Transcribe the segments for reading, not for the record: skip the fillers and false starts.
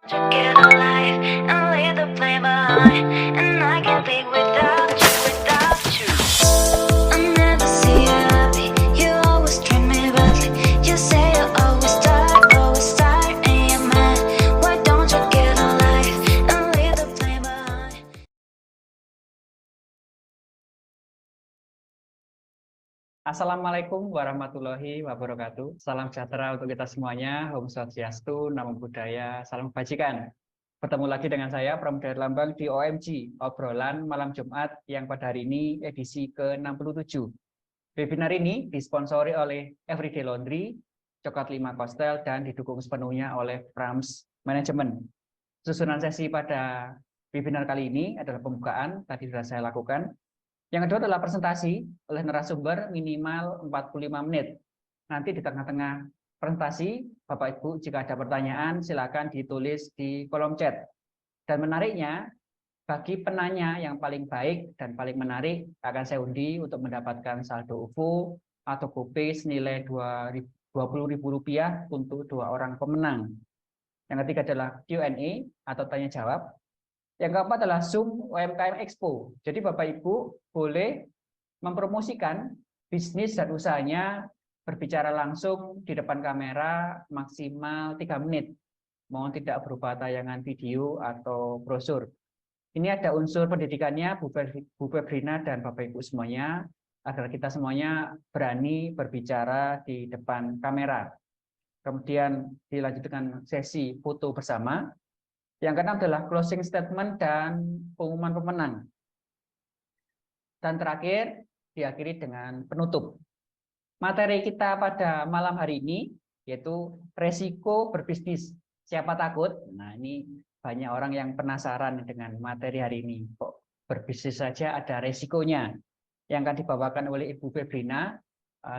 to get alive and leave the flame behind. And I can't think without you, without you. I never see you happy, you always treat me badly. You say you're always tired, and you're mad. Why don't you get alive and leave the flame behind? Assalamualaikum warahmatullahi wabarakatuh. Salam sejahtera untuk kita semuanya. Om Swastiastu, Namo Buddhaya, salam kebajikan. Bertemu lagi dengan saya, Pramudaya Lambang di OMG, obrolan malam Jumat yang pada hari ini edisi ke-67. Webinar ini disponsori oleh Everyday Laundry, Coklat 5 Kostel, dan didukung sepenuhnya oleh Prams Management. Susunan sesi pada webinar kali ini adalah pembukaan, tadi sudah saya lakukan. Yang kedua adalah presentasi oleh narasumber minimal 45 menit. Nanti di tengah-tengah presentasi, Bapak Ibu jika ada pertanyaan silakan ditulis di kolom chat. Dan menariknya, bagi penanya yang paling baik dan paling menarik akan saya undi untuk mendapatkan saldo UFO atau GoPay senilai Rp20.000 untuk 2 orang pemenang. Yang ketiga adalah Q&A atau tanya jawab. Yang keempat adalah Zoom UMKM Expo. Jadi Bapak Ibu boleh mempromosikan bisnis dan usahanya berbicara langsung di depan kamera maksimal 3 menit. Mohon tidak berupa tayangan video atau brosur. Ini ada unsur pendidikannya Bu Febrina dan Bapak Ibu semuanya agar kita semuanya berani berbicara di depan kamera. Kemudian dilanjutkan sesi foto bersama. Yang keenam adalah closing statement dan pengumuman pemenang. Dan terakhir, diakhiri dengan penutup. Materi kita pada malam hari ini, yaitu resiko berbisnis. Siapa takut? Nah, ini banyak orang yang penasaran dengan materi hari ini. Kok berbisnis saja ada resikonya? Yang akan dibawakan oleh Ibu Febrina,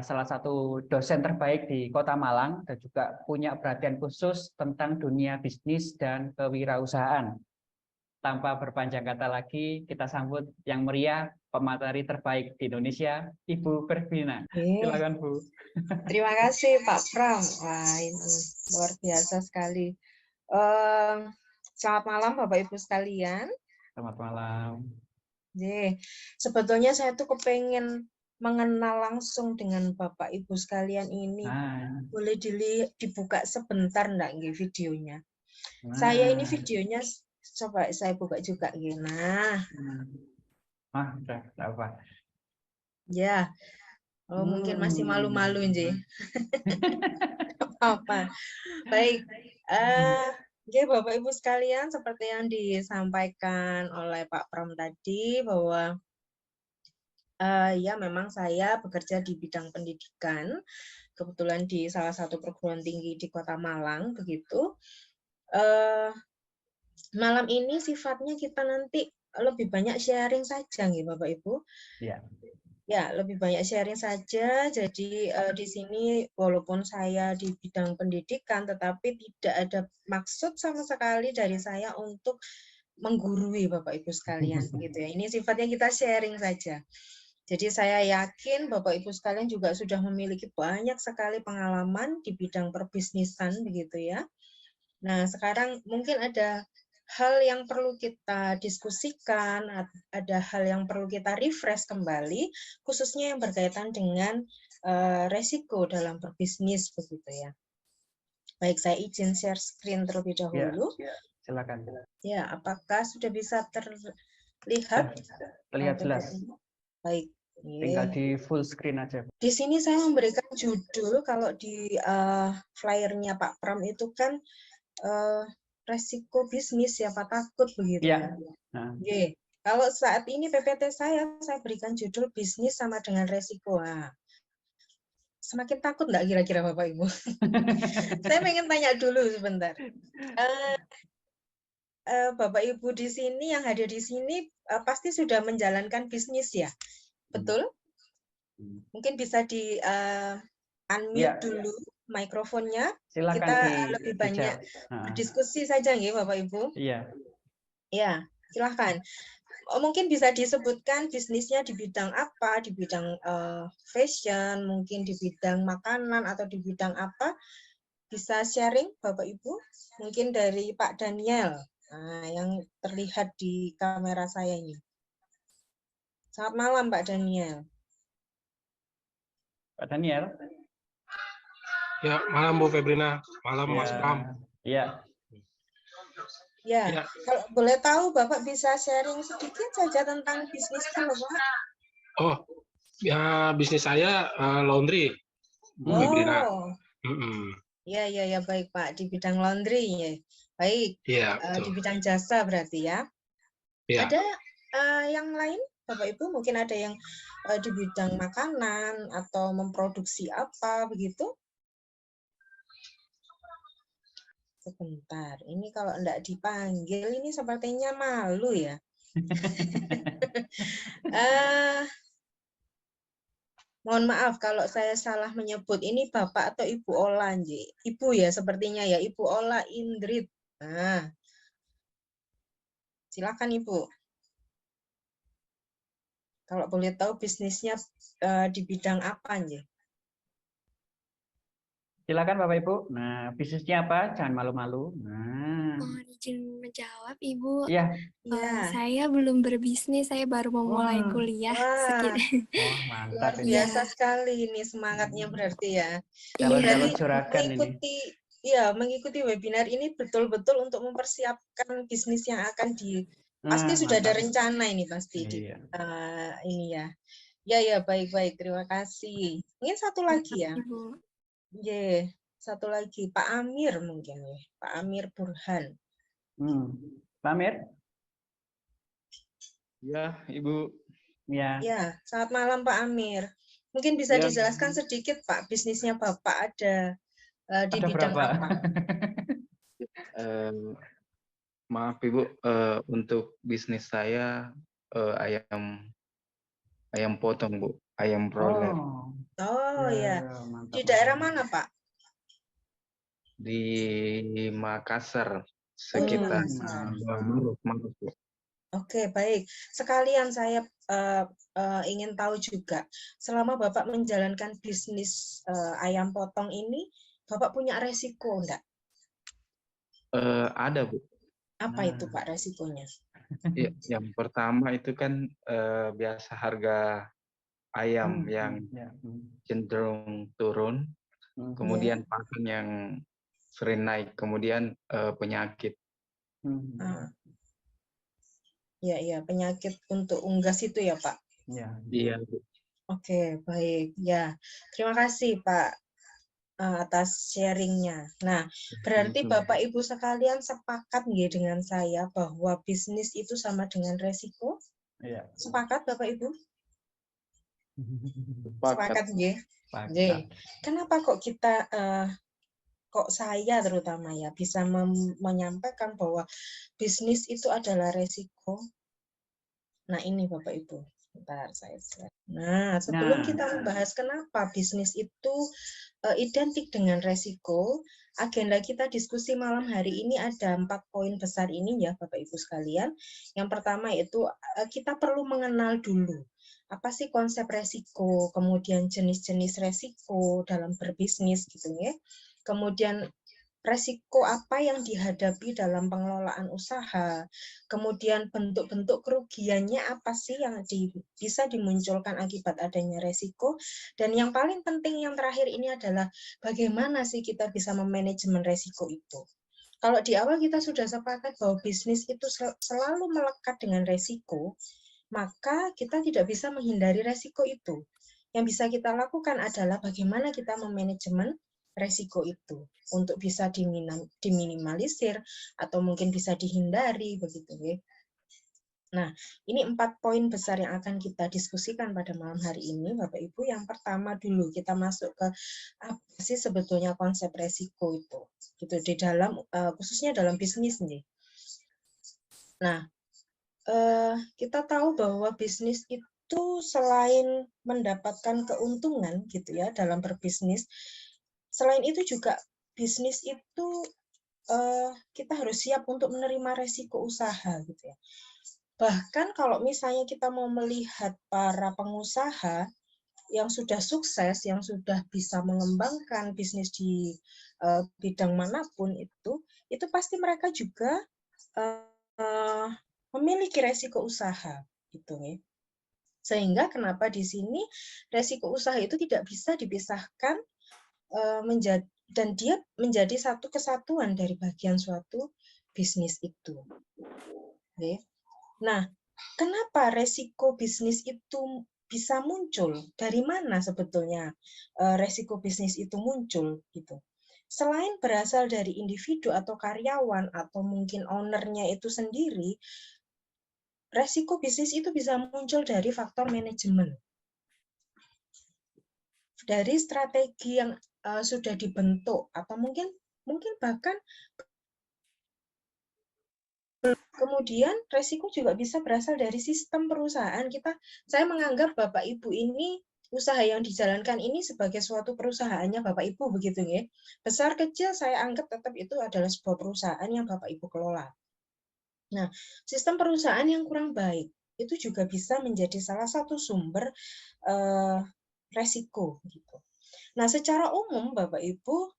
salah satu dosen terbaik di Kota Malang dan juga punya perhatian khusus tentang dunia bisnis dan kewirausahaan. Tanpa berpanjang kata lagi, kita sambut yang meriah pemateri terbaik di Indonesia, Ibu Febrina. Silakan Bu. Terima kasih Pak Pram. Wah, ini luar biasa sekali. Selamat malam Bapak Ibu sekalian. Selamat malam. Sebetulnya saya tuh kepengen mengenal langsung dengan Bapak Ibu sekalian ini. Boleh dibuka sebentar enggak videonya? Saya ini videonya coba saya buka juga gitu. Udah apa? Ya. Oh, mungkin masih malu-malu nje. Apa? Baik. Oke, Bapak Ibu sekalian, seperti yang disampaikan oleh Pak Pram tadi bahwa ya memang saya bekerja di bidang pendidikan, kebetulan di salah satu perguruan tinggi di Kota Malang, begitu. Malam ini sifatnya kita nanti lebih banyak sharing saja, nih Bapak Ibu. Iya. Ya, lebih banyak sharing saja. Jadi di sini walaupun saya di bidang pendidikan, tetapi tidak ada maksud sama sekali dari saya untuk menggurui Bapak Ibu sekalian, gitu ya. Ini sifatnya kita sharing saja. Jadi saya yakin Bapak Ibu sekalian juga sudah memiliki banyak sekali pengalaman di bidang perbisnisan, begitu ya. Nah, sekarang mungkin ada hal yang perlu kita diskusikan, ada hal yang perlu kita refresh kembali, khususnya yang berkaitan dengan resiko dalam berbisnis, begitu ya. Baik, saya izin share screen terlebih dahulu. Ya, silakan. Ya, apakah sudah bisa terlihat? Terlihat jelas. Baik. Tinggal di full screen aja. Di sini saya memberikan judul, kalau di flyernya Pak Pram itu kan resiko bisnis, siapa takut, begitu ya. Oke. Kalau saat ini PPT saya berikan judul bisnis sama dengan resiko. Nah, semakin takut nggak kira-kira Bapak Ibu? Saya pengen tanya dulu sebentar. Bapak Ibu di sini yang hadir di sini pasti sudah menjalankan bisnis ya, betul? Mungkin bisa di unmute dulu mikrofonnya. Silakan, kita lebih banyak berdiskusi saja ya Bapak Ibu. Iya. Ya, silahkan. Mungkin bisa disebutkan bisnisnya di bidang apa, di bidang fashion, mungkin di bidang makanan, atau di bidang apa. bisa sharing Bapak Ibu? Mungkin dari Pak Daniel, yang terlihat di kamera saya ini. Selamat malam Pak Daniel. Pak Daniel. Ya, malam Bu Febrina, malam Mas Pram. Iya. Ya, Ya. kalau boleh tahu Bapak bisa sharing sedikit saja tentang bisnisnya Bapak? Oh, ya bisnis saya laundry, Bu Febrina. Oh, Mm-mm. ya baik Pak, di bidang laundry ya. Baik, Iya, di betul. bidang jasa berarti ya. Ya. Ada yang lain Bapak Ibu, mungkin ada yang di bidang makanan atau memproduksi apa begitu? Sebentar, ini kalau enggak dipanggil ini sepertinya malu ya. Mohon maaf kalau saya salah menyebut, ini Bapak atau Ibu Ola, Nji? Ibu ya sepertinya ya, Ibu Ola Indrit. Nah, silakan Ibu. Kalau boleh tahu bisnisnya di bidang apa, Nji? Silakan Bapak Ibu. Nah, bisnisnya apa? Jangan malu-malu. Nah, Mohon izin menjawab, Ibu. iya. Ya. Saya belum berbisnis, saya baru memulai Wah. kuliah. Wah, Wah, mantap luar ini. biasa sekali ini semangatnya berarti ya. Calon-calon Berarti juragan ini. mengikuti webinar ini betul-betul untuk mempersiapkan bisnis yang akan pasti sudah ada Mantap. rencana ini pasti Iya. ini ya. Ya baik, terima kasih. Mungkin satu lagi ya. Ibu. Satu lagi Pak Amir mungkin ya, Pak Amir Burhan. Pak Amir? Ya, Ibu. Ya. Ya, selamat malam Pak Amir. Mungkin bisa Ya. dijelaskan sedikit Pak, bisnisnya Bapak ada di Ada bidang berapa? apa? Maaf Ibu, untuk bisnis saya ayam potong Bu, ayam broiler Oh ya, mantap. di daerah mana Pak? di Makassar, Oh, di sekitar Makassar. Maros Bu. Oke, baik. Sekalian saya ingin tahu juga, selama Bapak menjalankan bisnis ayam potong ini, Bapak punya resiko enggak? Ada Bu. Apa itu Pak resikonya? Ya, yang pertama itu kan biasa harga ayam yang cenderung turun, kemudian pakan yang sering naik, kemudian penyakit. Ya, penyakit untuk unggas itu ya Pak? Iya Bu. Oke, baik. Ya, terima kasih Pak atas sharingnya. Nah, berarti Bapak Ibu sekalian sepakat nggih dengan saya bahwa bisnis itu sama dengan resiko? Iya. Sepakat Bapak Ibu? Sepakat. Sepakat nggih? Nggih. Kenapa kok kita kok saya terutama ya bisa menyampaikan bahwa bisnis itu adalah resiko? Nah, ini Bapak Ibu. Bentar, saya share. Nah, sebelum kita membahas kenapa bisnis itu identik dengan resiko, agenda kita diskusi malam hari ini ada 4 poin besar ini ya Bapak Ibu sekalian. Yang pertama itu kita perlu mengenal dulu apa sih konsep resiko, kemudian jenis-jenis resiko dalam berbisnis gitu ya. Kemudian resiko apa yang dihadapi dalam pengelolaan usaha, kemudian bentuk-bentuk kerugiannya apa sih yang bisa dimunculkan akibat adanya resiko, dan yang paling penting yang terakhir ini adalah bagaimana sih kita bisa memanajemen resiko itu. Kalau di awal kita sudah sepakat bahwa bisnis itu selalu melekat dengan resiko, maka kita tidak bisa menghindari resiko itu. Yang bisa kita lakukan adalah bagaimana kita memanajemen resiko itu untuk bisa diminimalisir atau mungkin bisa dihindari begitu ya. Nah, ini 4 poin besar yang akan kita diskusikan pada malam hari ini Bapak Ibu. Yang pertama dulu kita masuk ke apa sih sebetulnya konsep resiko itu. Gitu di dalam khususnya dalam bisnis nih. Nah, kita tahu bahwa bisnis itu selain mendapatkan keuntungan gitu ya dalam berbisnis, selain itu juga bisnis itu kita harus siap untuk menerima resiko usaha gitu ya. Bahkan kalau misalnya kita mau melihat para pengusaha yang sudah sukses, yang sudah bisa mengembangkan bisnis di bidang manapun itu pasti mereka juga memiliki resiko usaha, gitu ya. Sehingga kenapa di sini resiko usaha itu tidak bisa dipisahkan menjadi, dan dia menjadi satu kesatuan dari bagian suatu bisnis itu. Oke. Nah, kenapa resiko bisnis itu bisa muncul? Dari mana sebetulnya resiko bisnis itu muncul gitu? Selain berasal dari individu atau karyawan atau mungkin ownernya itu sendiri, resiko bisnis itu bisa muncul dari faktor manajemen. Dari strategi yang sudah dibentuk atau mungkin bahkan kemudian resiko juga bisa berasal dari sistem perusahaan kita. Saya menganggap Bapak Ibu ini usaha yang dijalankan ini sebagai suatu perusahaannya Bapak Ibu begitu ya. Besar kecil saya anggap tetap itu adalah sebuah perusahaan yang Bapak Ibu kelola. Nah, sistem perusahaan yang kurang baik itu juga bisa menjadi salah satu sumber resiko gitu. Nah, secara umum Bapak Ibu,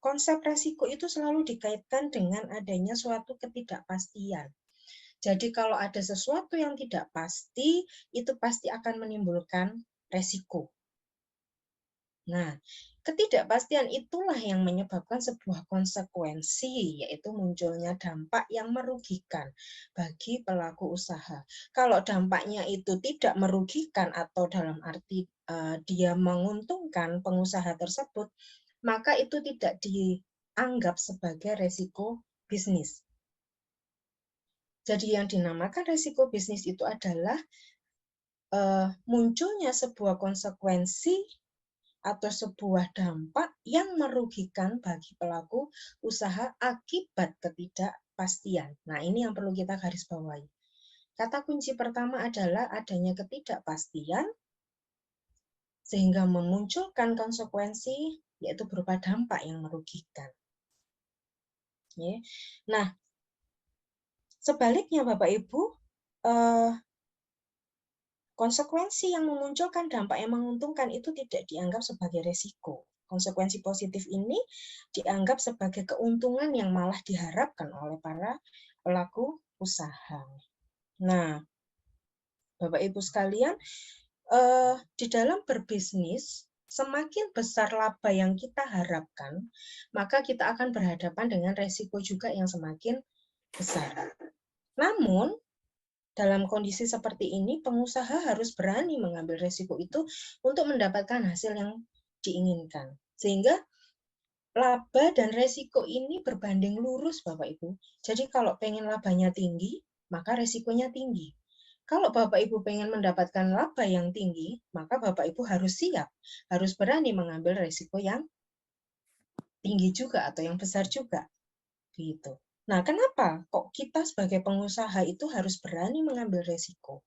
konsep resiko itu selalu dikaitkan dengan adanya suatu ketidakpastian. Jadi kalau ada sesuatu yang tidak pasti, itu pasti akan menimbulkan resiko. Nah, ketidakpastian itulah yang menyebabkan sebuah konsekuensi, yaitu munculnya dampak yang merugikan bagi pelaku usaha. Kalau dampaknya itu tidak merugikan atau dalam arti dia menguntungkan pengusaha tersebut, maka itu tidak dianggap sebagai resiko bisnis. Jadi yang dinamakan resiko bisnis itu adalah munculnya sebuah konsekuensi atau sebuah dampak yang merugikan bagi pelaku usaha akibat ketidakpastian. Nah, ini yang perlu kita garis bawahi. Kata kunci pertama adalah adanya ketidakpastian sehingga memunculkan konsekuensi yaitu berupa dampak yang merugikan. Nah, sebaliknya Bapak Ibu, konsekuensi yang memunculkan dampak yang menguntungkan itu tidak dianggap sebagai resiko. Konsekuensi positif ini dianggap sebagai keuntungan yang malah diharapkan oleh para pelaku usaha. Nah, Bapak Ibu sekalian, di dalam berbisnis, semakin besar laba yang kita harapkan, maka kita akan berhadapan dengan resiko juga yang semakin besar. Namun, dalam kondisi seperti ini, pengusaha harus berani mengambil resiko itu untuk mendapatkan hasil yang diinginkan. Sehingga laba dan resiko ini berbanding lurus, Bapak Ibu. Jadi kalau pengen labanya tinggi, maka resikonya tinggi. Kalau Bapak Ibu pengen mendapatkan laba yang tinggi, maka Bapak Ibu harus siap, harus berani mengambil resiko yang tinggi juga atau yang besar juga. Gitu. Nah, kenapa kok kita sebagai pengusaha itu harus berani mengambil resiko?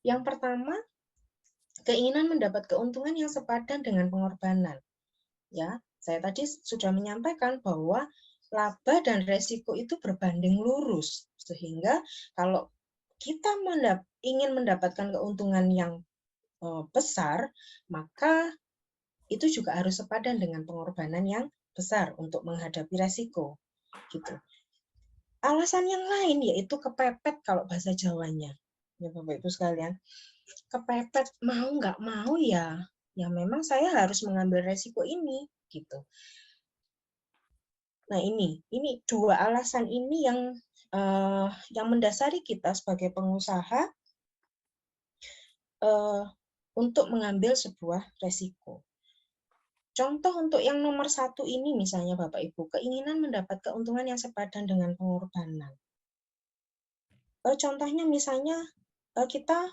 Yang pertama, keinginan mendapat keuntungan yang sepadan dengan pengorbanan. Ya, saya tadi sudah menyampaikan bahwa laba dan resiko itu berbanding lurus. Sehingga kalau kita ingin mendapatkan keuntungan yang besar, maka itu juga harus sepadan dengan pengorbanan yang besar untuk menghadapi resiko. Gitu. Alasan yang lain yaitu kepepet kalau bahasa Jawanya. Ya Bapak Ibu sekalian, kepepet mau nggak mau ya memang saya harus mengambil resiko ini gitu. Nah ini dua alasan ini yang mendasari kita sebagai pengusaha untuk mengambil sebuah resiko. Contoh untuk yang nomor satu ini misalnya Bapak Ibu, keinginan mendapat keuntungan yang sepadan dengan pengorbanan. Contohnya misalnya kita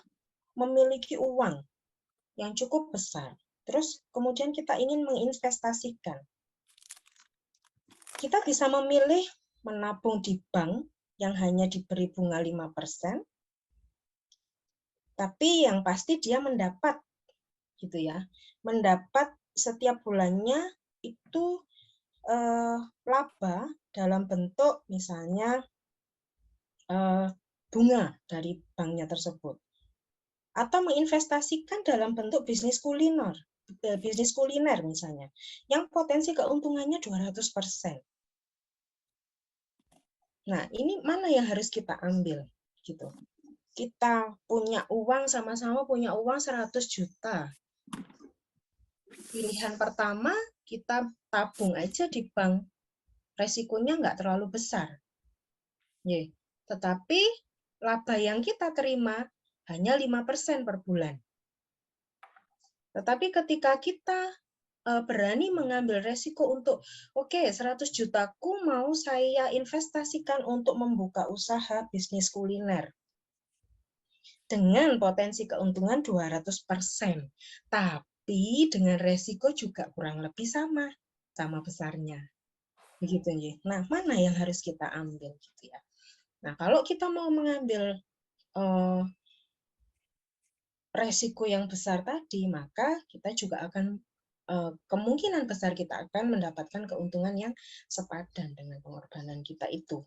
memiliki uang yang cukup besar, terus kemudian kita ingin menginvestasikan. Kita bisa memilih menabung di bank yang hanya diberi bunga 5%, tapi yang pasti dia mendapat gitu ya, mendapat setiap bulannya itu laba dalam bentuk misalnya bunga dari banknya tersebut. atau menginvestasikan dalam bentuk bisnis kuliner misalnya, yang potensi keuntungannya 200%. Nah, ini mana yang harus kita ambil gitu. Kita punya uang, sama-sama punya uang 100 juta. Pilihan pertama, kita tabung aja di bank. Resikonya nggak terlalu besar. Tetapi laba yang kita terima hanya 5% per bulan. Tetapi ketika kita berani mengambil resiko untuk, oke, 100 jutaku mau saya investasikan untuk membuka usaha bisnis kuliner. Dengan potensi keuntungan 200%. Tapi dengan resiko juga kurang lebih sama besarnya. Begitu ya. Nah, mana yang harus kita ambil gitu ya. Nah, kalau kita mau mengambil resiko yang besar tadi, maka kita juga akan kemungkinan besar kita akan mendapatkan keuntungan yang sepadan dengan pengorbanan kita itu.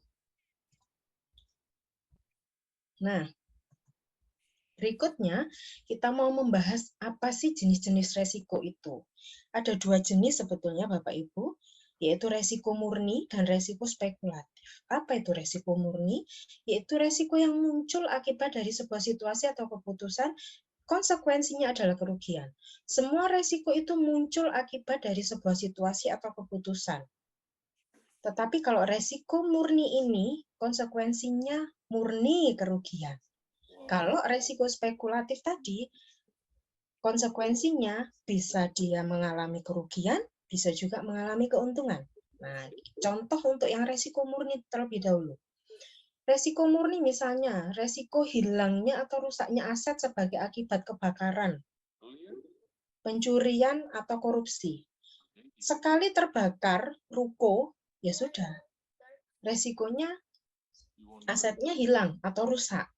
Nah, berikutnya kita mau membahas apa sih jenis-jenis resiko itu. Ada 2 jenis sebetulnya Bapak Ibu, yaitu resiko murni dan resiko spekulatif. Apa itu resiko murni? Yaitu resiko yang muncul akibat dari sebuah situasi atau keputusan, konsekuensinya adalah kerugian. Semua resiko itu muncul akibat dari sebuah situasi atau keputusan. Tetapi kalau resiko murni ini, konsekuensinya murni kerugian. Kalau resiko spekulatif tadi, konsekuensinya bisa dia mengalami kerugian, bisa juga mengalami keuntungan. Nah, contoh untuk yang resiko murni terlebih dahulu. Resiko murni misalnya, resiko hilangnya atau rusaknya aset sebagai akibat kebakaran, pencurian atau korupsi. Sekali terbakar ruko, ya sudah. Resikonya asetnya hilang atau rusak.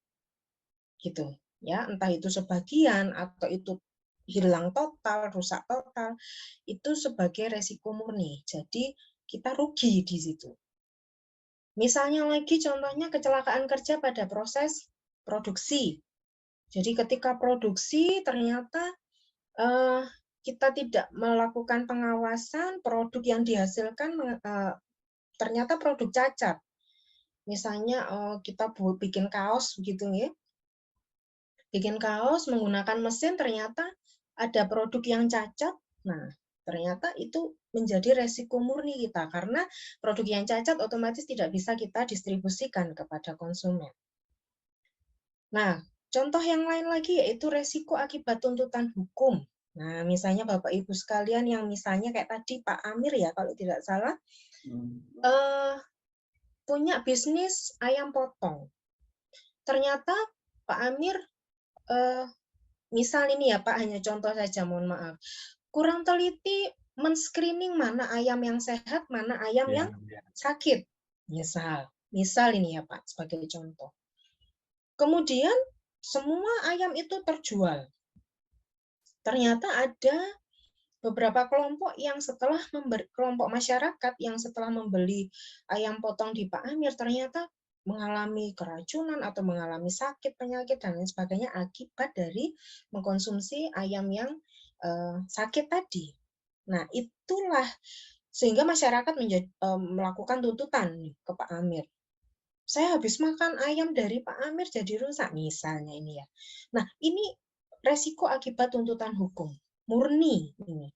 Gitu. Ya, entah itu sebagian atau itu hilang total, rusak total, itu sebagai resiko murni. Jadi kita rugi di situ. Misalnya lagi contohnya kecelakaan kerja pada proses produksi. Jadi ketika produksi ternyata kita tidak melakukan pengawasan, produk yang dihasilkan ternyata produk cacat. Misalnya kita bikin kaos begitu ya. Bikin kaos menggunakan mesin ternyata ada produk yang cacat. Nah, ternyata itu menjadi resiko murni kita karena produk yang cacat otomatis tidak bisa kita distribusikan kepada konsumen. Nah, contoh yang lain lagi yaitu resiko akibat tuntutan hukum. Nah, misalnya Bapak Ibu sekalian yang misalnya kayak tadi Pak Amir ya kalau tidak salah punya bisnis ayam potong. Ternyata Pak Amir misal ini ya Pak, hanya contoh saja, mohon maaf. Kurang teliti men-screening mana ayam yang sehat, mana ayam yang sakit. Misal ini ya Pak, sebagai contoh. Kemudian semua ayam itu terjual. Ternyata ada beberapa kelompok yang setelah kelompok masyarakat yang setelah membeli ayam potong di Pak Amir ternyata mengalami keracunan atau mengalami sakit, penyakit, dan lain sebagainya akibat dari mengkonsumsi ayam yang sakit tadi. Nah, itulah sehingga masyarakat melakukan tuntutan ke Pak Amir. Saya habis makan ayam dari Pak Amir jadi rusak, misalnya ini ya. Nah, ini resiko akibat tuntutan hukum. Murni ini.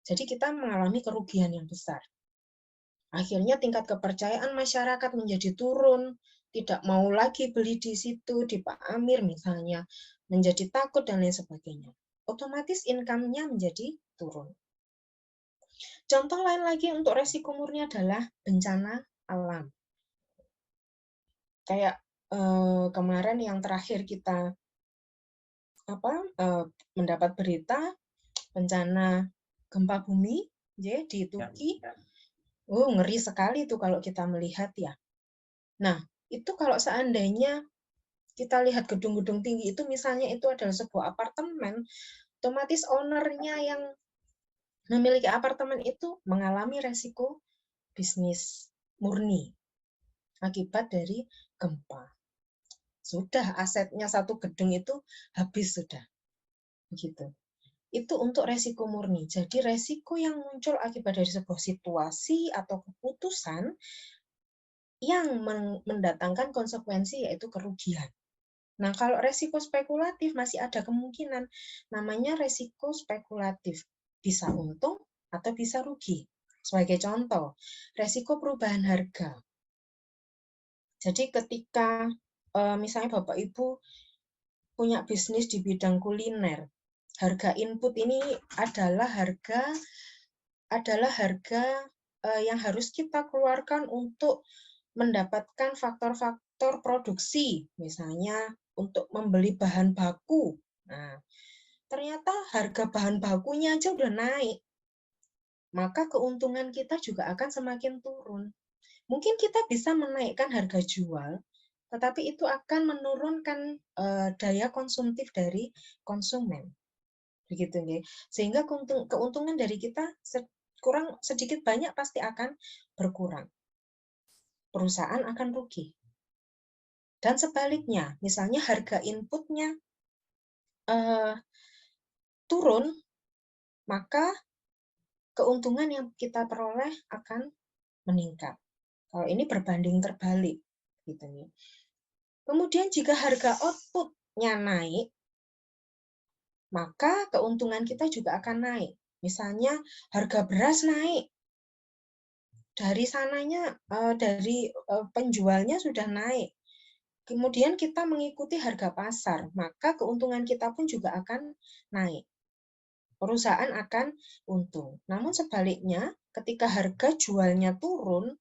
Jadi kita mengalami kerugian yang besar. Akhirnya tingkat kepercayaan masyarakat menjadi turun, tidak mau lagi beli di situ, di Pak Amir misalnya, menjadi takut dan lain sebagainya. Otomatis income-nya menjadi turun. Contoh lain lagi untuk resiko murni adalah bencana alam. Kayak kemarin yang terakhir kita mendapat berita bencana gempa bumi ya, di Turki. Ngeri sekali tuh kalau kita melihat ya. Nah, itu kalau seandainya kita lihat gedung-gedung tinggi itu misalnya itu adalah sebuah apartemen, otomatis ownernya yang memiliki apartemen itu mengalami resiko bisnis murni akibat dari gempa. sudah asetnya satu gedung itu habis sudah. Begitu. Itu untuk resiko murni. Jadi resiko yang muncul akibat dari sebuah situasi atau keputusan yang mendatangkan konsekuensi yaitu kerugian. Nah, kalau resiko spekulatif masih ada kemungkinan, namanya resiko spekulatif. Bisa untung atau bisa rugi. Sebagai contoh, resiko perubahan harga. Jadi ketika misalnya Bapak Ibu punya bisnis di bidang kuliner, harga input ini adalah harga yang harus kita keluarkan untuk mendapatkan faktor-faktor produksi, misalnya untuk membeli bahan baku. Nah, ternyata harga bahan bakunya aja udah naik, maka keuntungan kita juga akan semakin turun. Mungkin kita bisa menaikkan harga jual, tetapi itu akan menurunkan daya konsumtif dari konsumen. Begitu nih. Sehingga keuntungan dari kita kurang sedikit banyak pasti akan berkurang. Perusahaan akan rugi. Dan sebaliknya, misalnya harga inputnya turun, maka keuntungan yang kita peroleh akan meningkat. Kalau ini berbanding terbalik, gitu nih. Kemudian jika harga outputnya naik, maka keuntungan kita juga akan naik. Misalnya harga beras naik, dari sananya, dari penjualnya sudah naik. Kemudian kita mengikuti harga pasar, maka keuntungan kita pun juga akan naik. Perusahaan akan untung. Namun sebaliknya, ketika harga jualnya turun,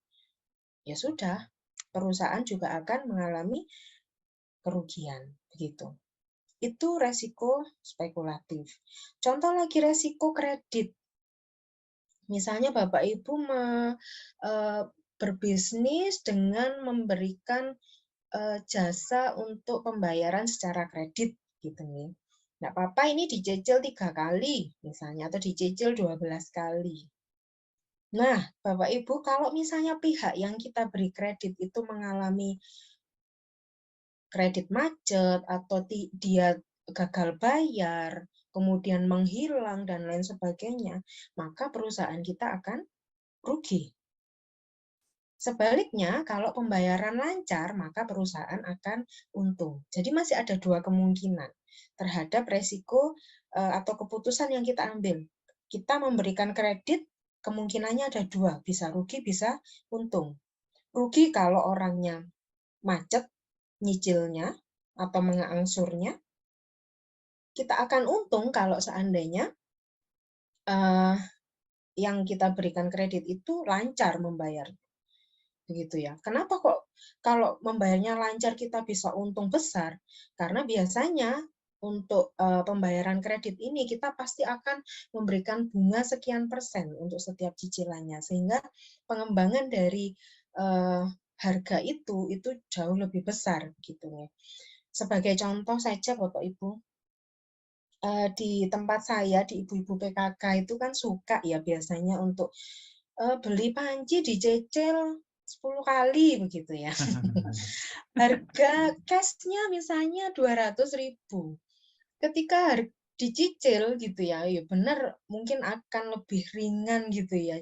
ya sudah, perusahaan juga akan mengalami kerugian. Begitu. Itu resiko spekulatif. Contoh lagi resiko kredit. Misalnya Bapak Ibu berbisnis dengan memberikan jasa untuk pembayaran secara kredit gitu nih. Nggak apa-apa ini dicicil 3 kali misalnya atau dicicil 12 kali. Nah, Bapak Ibu kalau misalnya pihak yang kita beri kredit itu mengalami kredit macet atau dia gagal bayar, kemudian menghilang dan lain sebagainya, maka perusahaan kita akan rugi. Sebaliknya, kalau pembayaran lancar, maka perusahaan akan untung. Jadi masih ada dua kemungkinan terhadap resiko atau keputusan yang kita ambil. Kita memberikan kredit, kemungkinannya ada dua, bisa rugi, bisa untung. Rugi kalau orangnya macet, nyicilnya, atau mengangsurnya. Kita akan untung kalau seandainya yang kita berikan kredit itu lancar membayar. Begitu ya. Kenapa kok kalau membayarnya lancar kita bisa untung besar? Karena biasanya untuk pembayaran kredit ini kita pasti akan memberikan bunga sekian persen untuk setiap cicilannya, sehingga pengembangan dari harga itu jauh lebih besar gitu ya. Sebagai contoh saja Bapak Ibu, di tempat saya di ibu-ibu PKK itu kan suka ya biasanya untuk beli panci dicicil 10 kali begitu ya. Harga cashnya misalnya 200.000. Ketika dicicil gitu ya, ya benar mungkin akan lebih ringan gitu ya.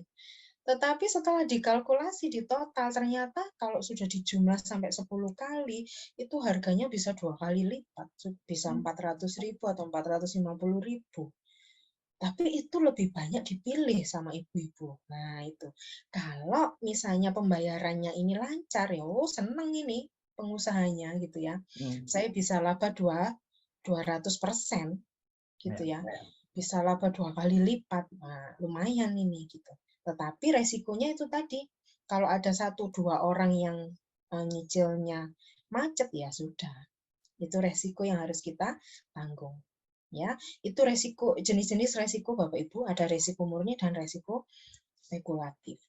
Tetapi setelah dikalkulasi di total ternyata kalau sudah dijumlah sampai 10 kali itu harganya bisa 2 kali lipat, bisa 400.000 atau 450.000. Tapi itu lebih banyak dipilih sama ibu-ibu. Nah, itu. Kalau misalnya pembayarannya ini lancar, ya seneng ini pengusahanya gitu ya. Saya bisa laba 200% gitu ya. Bisa laba 2 kali lipat. Nah, lumayan ini gitu. Tetapi resikonya itu tadi, kalau ada 1-2 orang yang nyicilnya macet ya sudah. Itu resiko yang harus kita tanggung. Ya, itu resiko, jenis-jenis resiko Bapak Ibu, ada resiko murni dan resiko spekulatif.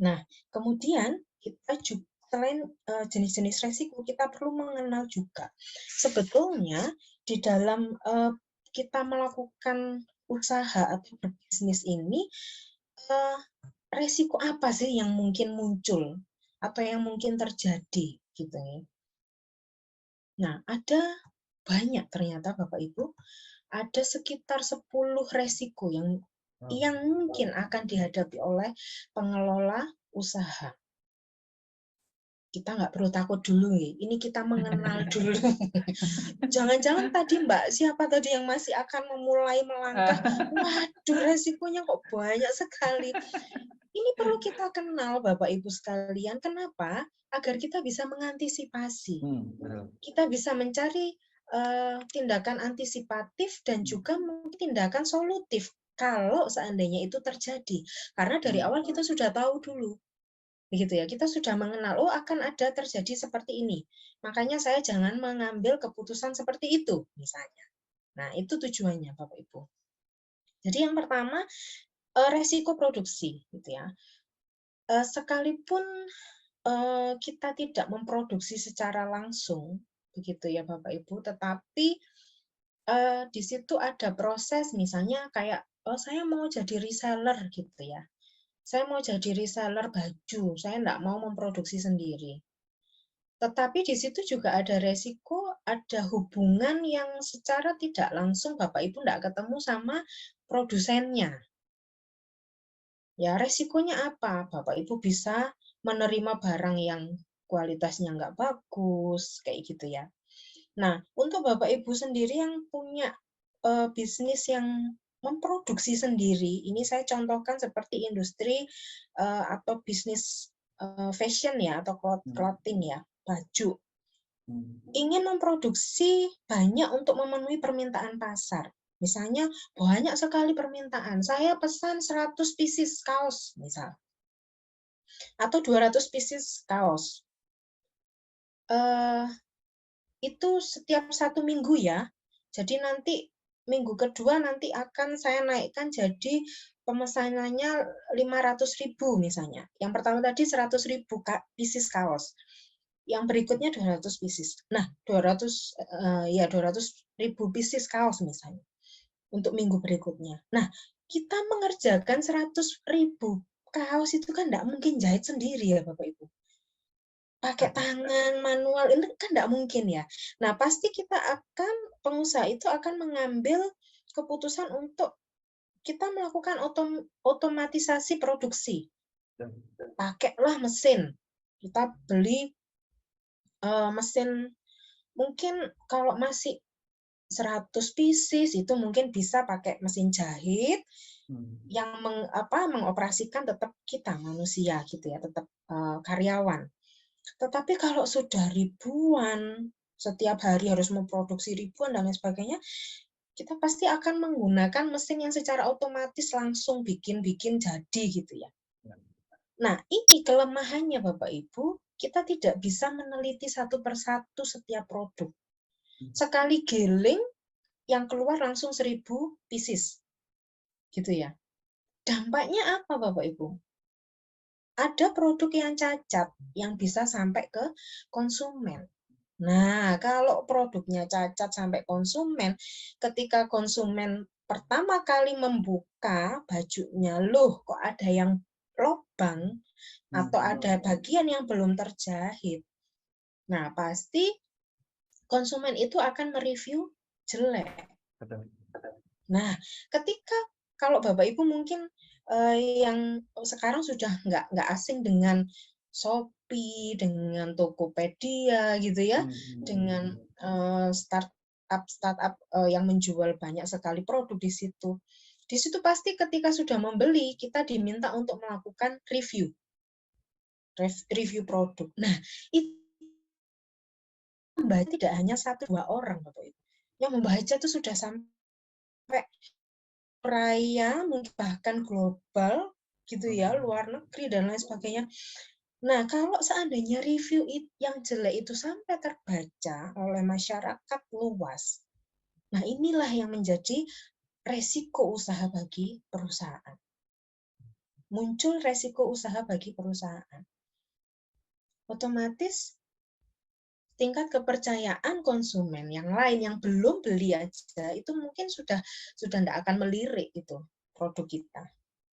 Nah, kemudian kita juga selain jenis-jenis resiko, kita perlu mengenal juga sebetulnya di dalam kita melakukan usaha atau berbisnis ini resiko apa sih yang mungkin muncul atau yang mungkin terjadi gitu ya. Nah, ada banyak ternyata Bapak Ibu, ada sekitar 10 resiko yang mungkin akan dihadapi oleh pengelola usaha. Kita nggak perlu takut dulu ya, ini kita mengenal dulu. Jangan-jangan tadi Mbak, siapa tadi yang masih akan memulai melangkah, waduh resikonya kok banyak sekali. Ini perlu kita kenal Bapak Ibu sekalian, kenapa? Agar kita bisa mengantisipasi. Kita bisa mencari tindakan antisipatif dan juga mungkin tindakan solutif kalau seandainya itu terjadi. Karena dari awal kita sudah tahu dulu. Begitu ya, kita sudah mengenal, oh akan ada terjadi seperti ini. Makanya saya jangan mengambil keputusan seperti itu, misalnya. Nah, itu tujuannya Bapak Ibu. Jadi yang pertama, resiko produksi, gitu ya. Sekalipun kita tidak memproduksi secara langsung, begitu ya Bapak Ibu, tetapi di situ ada proses, misalnya kayak, oh saya mau jadi reseller gitu ya. Saya mau jadi reseller baju, saya enggak mau memproduksi sendiri. Tetapi di situ juga ada resiko, ada hubungan yang secara tidak langsung Bapak Ibu enggak ketemu sama produsennya. Ya, resikonya apa? Bapak Ibu bisa menerima barang yang kualitasnya enggak bagus, kayak gitu ya. Nah, untuk Bapak Ibu sendiri yang punya bisnis yang memproduksi sendiri, ini saya contohkan seperti industri atau bisnis fashion ya, atau clothing ya, baju. Ingin memproduksi banyak untuk memenuhi permintaan pasar. Misalnya banyak sekali permintaan, saya pesan 100 pieces kaos misal, atau 200 pieces kaos. Itu setiap 1 minggu ya, jadi nanti minggu kedua nanti akan saya naikkan jadi pemesanannya 500.000 misalnya. Yang pertama tadi 100.000 pieces kaos. Yang berikutnya 200 pieces. Nah, 200.000 pieces kaos misalnya untuk minggu berikutnya. Nah, kita mengerjakan 100.000 kaos itu kan enggak mungkin jahit sendiri ya Bapak Ibu. Pakai tangan manual itu kan enggak mungkin ya. Nah, pasti pengusaha itu akan mengambil keputusan untuk kita melakukan otomatisasi produksi. Pakailah mesin. Kita beli mesin, mungkin kalau masih 100 pieces itu mungkin bisa pakai mesin jahit yang mengoperasikan tetap kita manusia gitu ya, tetap karyawan. Tetapi kalau sudah ribuan, setiap hari harus memproduksi ribuan dan lain sebagainya, kita pasti akan menggunakan mesin yang secara otomatis langsung bikin jadi gitu ya. Nah, ini kelemahannya Bapak Ibu, kita tidak bisa meneliti satu persatu setiap produk. Sekali giling, yang keluar langsung 1.000 pieces. Gitu ya. Dampaknya apa Bapak Ibu? Ada produk yang cacat yang bisa sampai ke konsumen. Nah, kalau produknya cacat sampai konsumen, ketika konsumen pertama kali membuka bajunya, loh kok ada yang lubang atau ada bagian yang belum terjahit. Nah, pasti konsumen itu akan mereview jelek. Nah, ketika kalau Bapak Ibu mungkin yang sekarang sudah nggak asing dengan Shopee, dengan Tokopedia gitu ya, dengan startup yang menjual banyak sekali produk di situ. Di situ pasti ketika sudah membeli, kita diminta untuk melakukan review produk. Nah, itu membaca tidak hanya 1-2 orang, Bapak Ibu. Yang membaca itu sudah sampai raya, mungkin bahkan global, gitu ya, luar negeri dan lain sebagainya. Nah, kalau seandainya review yang jelek itu sampai terbaca oleh masyarakat luas, nah inilah yang menjadi resiko usaha bagi perusahaan. Muncul resiko usaha bagi perusahaan. Otomatis tingkat kepercayaan konsumen yang lain yang belum beli aja itu mungkin sudah tidak akan melirik itu produk kita.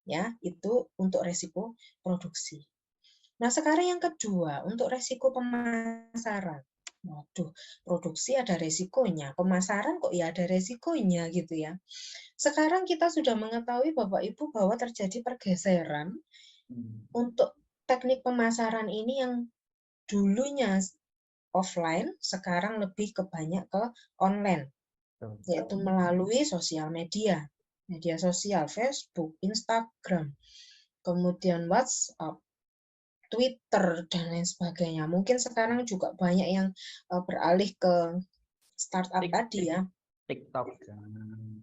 Ya, itu untuk resiko produksi. Nah, sekarang yang kedua, untuk resiko pemasaran. Waduh, produksi ada resikonya, pemasaran kok ya ada resikonya gitu ya. Sekarang kita sudah mengetahui Bapak Ibu bahwa terjadi pergeseran untuk teknik pemasaran ini yang dulunya offline, sekarang lebih banyak ke online, yaitu melalui sosial media, media sosial, Facebook, Instagram, kemudian WhatsApp, Twitter, dan lain sebagainya. Mungkin sekarang juga banyak yang beralih ke startup tadi ya. TikTok.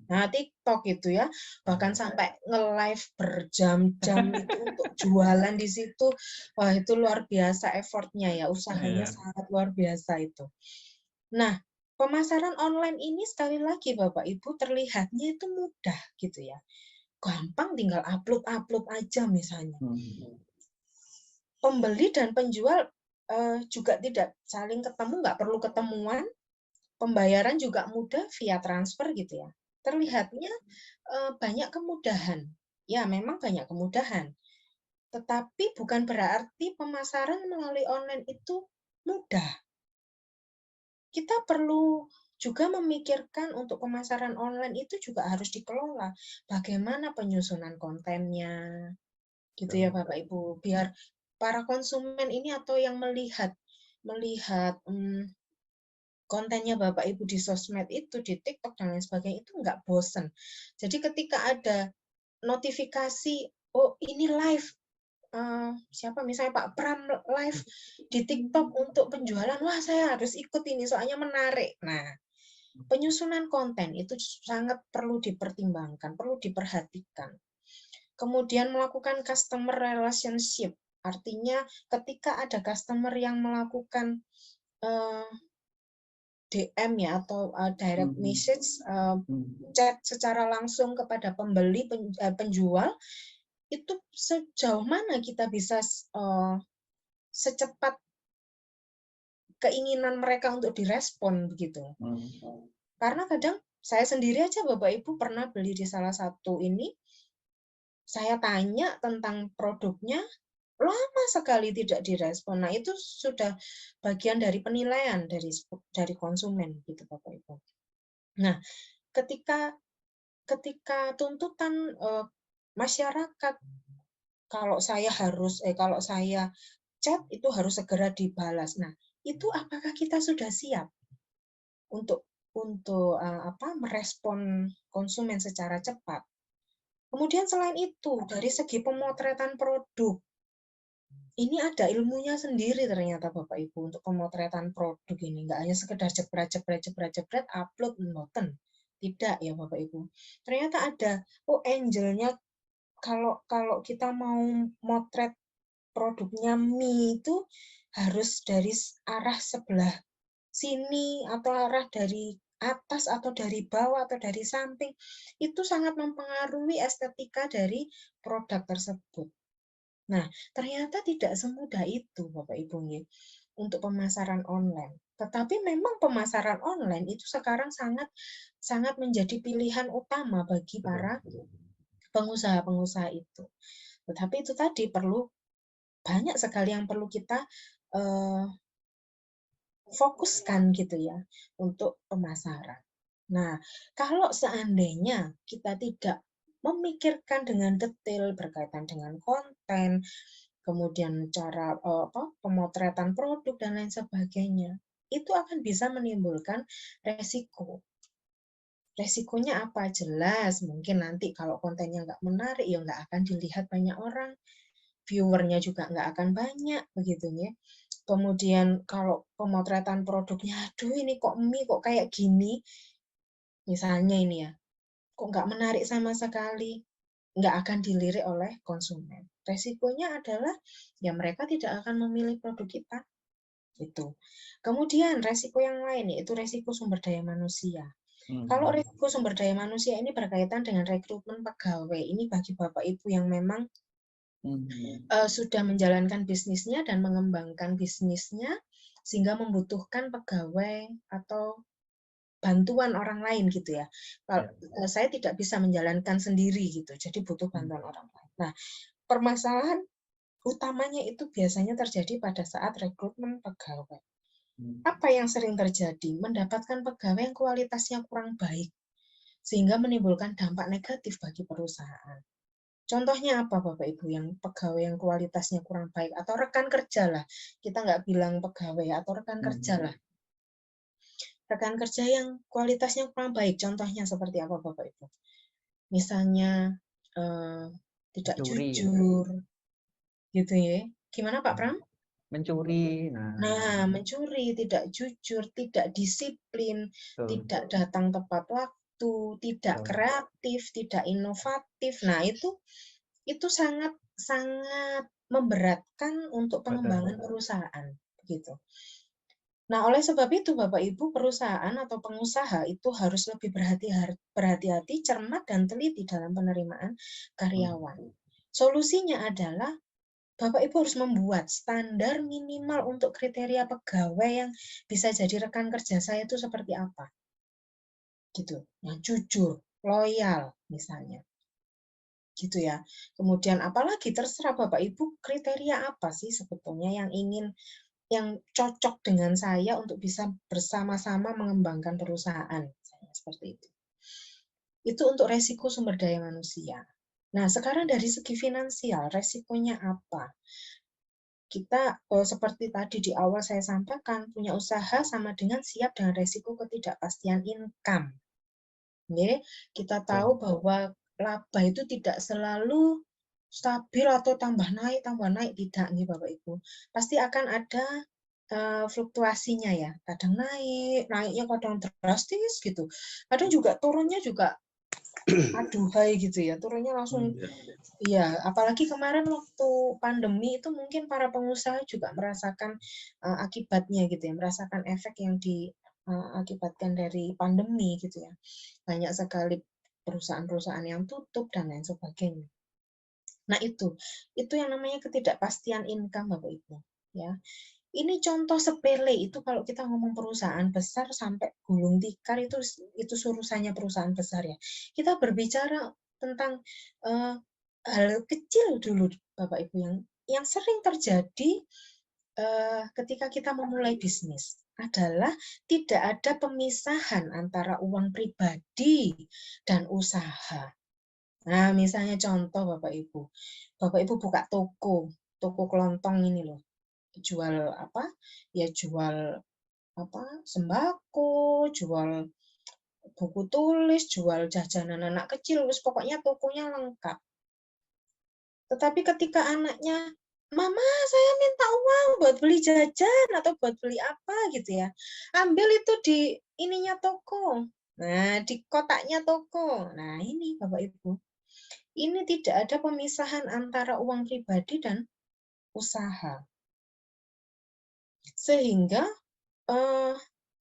Nah, TikTok itu ya, bahkan sampai nge-live berjam-jam itu untuk jualan di situ. Wah, itu luar biasa effortnya ya, usahanya sangat luar biasa itu. Nah, pemasaran online ini sekali lagi Bapak Ibu terlihatnya itu mudah gitu ya. Gampang, tinggal upload aja misalnya. Pembeli dan penjual juga tidak saling ketemu, nggak perlu ketemuan. Pembayaran juga mudah via transfer gitu ya. Terlihatnya banyak kemudahan. Ya, memang banyak kemudahan. Tetapi bukan berarti pemasaran melalui online itu mudah. Kita perlu juga memikirkan untuk pemasaran online itu juga harus dikelola. Bagaimana penyusunan kontennya, gitu ya Bapak Ibu. Biar para konsumen ini atau yang melihat kontennya Bapak Ibu di sosmed itu, di TikTok dan lain sebagainya itu nggak bosen. Jadi ketika ada notifikasi, oh ini live, siapa misalnya Pak Pram live di TikTok untuk penjualan, wah saya harus ikut ini soalnya menarik. Nah, penyusunan konten itu sangat perlu dipertimbangkan, perlu diperhatikan. Kemudian melakukan customer relationship, artinya ketika ada customer yang melakukan DM ya atau direct message, chat secara langsung kepada pembeli, penjual, itu sejauh mana kita bisa secepat keinginan mereka untuk direspon begitu. Karena kadang saya sendiri aja Bapak Ibu pernah beli di salah satu ini, saya tanya tentang produknya, lama sekali tidak direspon. Nah, itu sudah bagian dari penilaian dari konsumen gitu Bapak Ibu. Nah, ketika tuntutan masyarakat kalau saya chat itu harus segera dibalas. Nah, itu apakah kita sudah siap untuk merespon konsumen secara cepat? Kemudian selain itu, dari segi pemotretan produk, ini ada ilmunya sendiri ternyata Bapak Ibu untuk pemotretan produk ini. Nggak hanya sekedar jepret, upload, noten. Tidak ya Bapak Ibu. Ternyata ada, angle-nya kalau kita mau motret produknya mie itu harus dari arah sebelah sini atau arah dari atas atau dari bawah atau dari samping, itu sangat mempengaruhi estetika dari produk tersebut. Nah, ternyata tidak semudah itu Bapak Ibu untuk pemasaran online. Tetapi memang pemasaran online itu sekarang sangat menjadi pilihan utama bagi para pengusaha-pengusaha itu. Tetapi itu tadi banyak sekali yang perlu kita fokuskan gitu ya untuk pemasaran. Nah, kalau seandainya kita tidak memikirkan dengan detail berkaitan dengan konten, kemudian cara pemotretan produk dan lain sebagainya, itu akan bisa menimbulkan resiko. Resikonya apa? Jelas, mungkin nanti kalau kontennya nggak menarik, ya nggak akan dilihat banyak orang, viewernya juga nggak akan banyak, begitu ya. Kemudian kalau pemotretan produknya, aduh ini kok mie kok kayak gini, misalnya ini ya, kok nggak menarik sama sekali, nggak akan dilirik oleh konsumen. Resikonya adalah ya mereka tidak akan memilih produk kita. Itu. Kemudian resiko yang lain yaitu resiko sumber daya manusia. Kalau resiko sumber daya manusia ini berkaitan dengan rekrutmen pegawai, ini bagi Bapak Ibu yang memang sudah menjalankan bisnisnya dan mengembangkan bisnisnya sehingga membutuhkan pegawai atau bantuan orang lain gitu ya. Saya tidak bisa menjalankan sendiri gitu, jadi butuh bantuan orang lain. Nah, permasalahan utamanya itu biasanya terjadi pada saat rekrutmen pegawai. Apa apa yang sering terjadi? Mendapatkan pegawai yang kualitasnya kurang baik, sehingga menimbulkan dampak negatif bagi perusahaan. Contohnya apa Bapak Ibu yang pegawai yang kualitasnya kurang baik, atau rekan kerja lah, kita nggak bilang pegawai, atau rekan kerja lah. Rekan kerja yang kualitasnya kurang baik, contohnya seperti apa Bapak Ibu? Misalnya tidak Mencuri. jujur, gitu ya. Gimana Pak Pram? Mencuri. Nah, mencuri, tidak jujur, tidak disiplin, tidak datang tepat waktu, tidak kreatif, tidak inovatif. Nah, itu sangat memberatkan untuk pengembangan perusahaan, begitu. Nah, oleh sebab itu Bapak Ibu, perusahaan atau pengusaha itu harus lebih berhati-hati, cermat dan teliti dalam penerimaan karyawan. Solusinya adalah Bapak Ibu harus membuat standar minimal untuk kriteria pegawai yang bisa jadi rekan kerja saya itu seperti apa. Gitu. Yang jujur, loyal misalnya. Gitu ya. Kemudian apalagi terserah Bapak Ibu kriteria apa sih sebetulnya yang cocok dengan saya untuk bisa bersama-sama mengembangkan perusahaan. Seperti itu. Itu untuk resiko sumber daya manusia. Nah, sekarang dari segi finansial, resikonya apa? Kita seperti tadi di awal saya sampaikan, punya usaha sama dengan siap dengan resiko ketidakpastian income. Oke, kita tahu bahwa laba itu tidak selalu stabil atau tambah naik, tidak nih Bapak Ibu. Pasti akan ada fluktuasinya ya, kadang naiknya kadang drastis gitu. Kadang juga turunnya juga aduhai gitu ya, turunnya langsung. Iya, apalagi kemarin waktu pandemi itu mungkin para pengusaha juga merasakan akibatnya gitu ya, merasakan efek yang diakibatkan dari pandemi gitu ya. Banyak sekali perusahaan-perusahaan yang tutup dan lain sebagainya. Nah, itu yang namanya ketidakpastian income Bapak Ibu, ya. Ini contoh sepele itu kalau kita ngomong perusahaan besar sampai gulung tikar itu urusannya perusahaan besar ya. Kita berbicara tentang hal kecil dulu Bapak Ibu yang sering terjadi ketika kita memulai bisnis adalah tidak ada pemisahan antara uang pribadi dan usaha. Nah, misalnya contoh Bapak Ibu buka toko kelontong ini loh. Jual apa? Ya jual apa? Sembako, jual buku tulis, jual jajanan anak kecil, wis pokoknya tokonya lengkap. Tetapi ketika anaknya, "Mama, saya minta uang buat beli jajan atau buat beli apa," gitu ya. Ambil itu di ininya toko. Nah, di kotaknya toko. Nah, ini Bapak Ibu. Ini tidak ada pemisahan antara uang pribadi dan usaha. Sehingga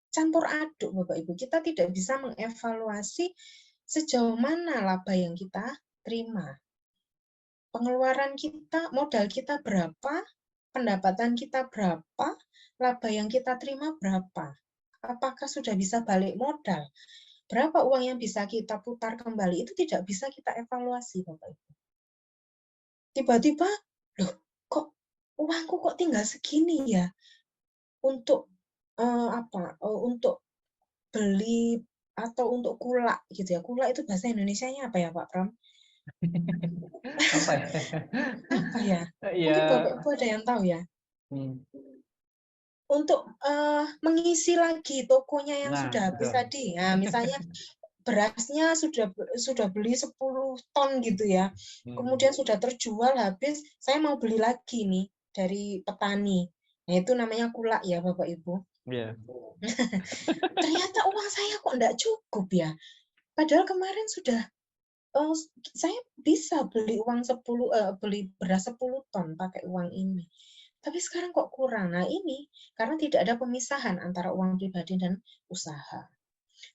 campur aduk Bapak Ibu. Kita tidak bisa mengevaluasi sejauh mana laba yang kita terima. Pengeluaran kita, modal kita berapa, pendapatan kita berapa, laba yang kita terima berapa. Apakah sudah bisa balik modal? Berapa uang yang bisa kita putar kembali, itu tidak bisa kita evaluasi Bapak Ibu. Tiba-tiba, loh kok uangku kok tinggal segini ya? Untuk untuk beli atau untuk kulak gitu ya. Kulak itu bahasa Indonesianya apa ya Pak Pram? Apa ya? Apa ya? Ya. Mungkin Bapak Ibu ada yang tahu ya. Untuk mengisi lagi tokonya yang sudah habis tadi. Nah, misalnya berasnya sudah beli 10 ton gitu ya. Kemudian sudah terjual habis, saya mau beli lagi nih dari petani. Nah, itu namanya kulak ya Bapak Ibu. Yeah. Ternyata uang saya kok enggak cukup ya. Padahal kemarin sudah saya bisa beli beli beras 10 ton pakai uang ini. Tapi sekarang kok kurang. Nah, ini karena tidak ada pemisahan antara uang pribadi dan usaha.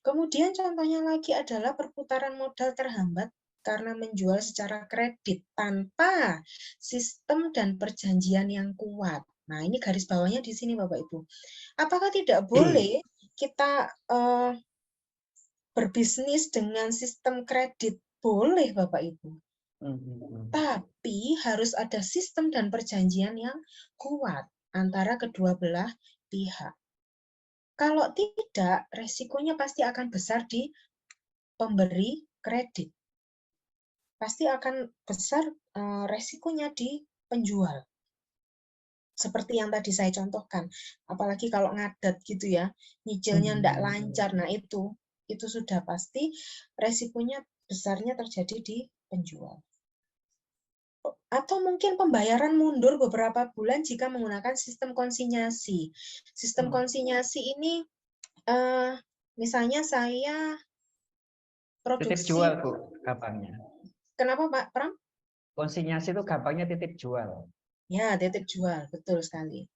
Kemudian contohnya lagi adalah perputaran modal terhambat karena menjual secara kredit tanpa sistem dan perjanjian yang kuat. Nah, ini garis bawahnya di sini Bapak Ibu. Apakah tidak boleh kita berbisnis dengan sistem kredit? Boleh Bapak Ibu. Tapi harus ada sistem dan perjanjian yang kuat antara kedua belah pihak. Kalau tidak, resikonya pasti akan besar di pemberi kredit. Pasti akan besar resikonya di penjual. Seperti yang tadi saya contohkan. Apalagi kalau ngadat gitu ya, nyicilnya tidak lancar. Nah itu sudah pasti resikonya besarnya terjadi di penjual. Atau mungkin pembayaran mundur beberapa bulan jika menggunakan sistem konsinyasi. Sistem konsinyasi ini misalnya saya Titip produksi. jual, Bu, gampangnya. Kenapa Pak Pram? Konsinyasi itu gampangnya titip jual. Ya, titip jual, betul sekali.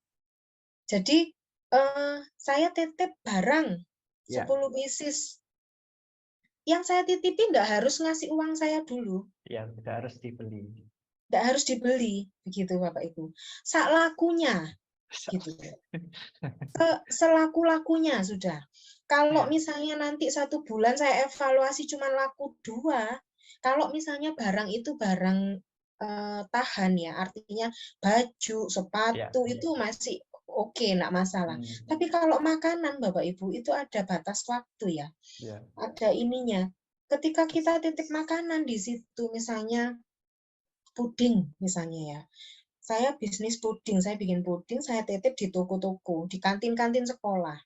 Jadi saya titip barang 10 pieces. Yang saya titipin nggak harus ngasih uang saya dulu. Ya, tidak harus dibeli. Nggak harus dibeli, begitu Bapak Ibu. Salakunya, gitu. Selaku-lakunya sudah. Kalau misalnya nanti 1 bulan saya evaluasi cuma laku 2, kalau misalnya barang itu barang tahan ya, artinya baju, sepatu itu masih oke, enggak masalah. Tapi kalau makanan Bapak Ibu itu ada batas waktu ya. Ada ininya. Ketika kita titip makanan di situ, misalnya puding misalnya ya. Saya bisnis puding, saya bikin puding, saya titip di toko-toko, di kantin-kantin sekolah.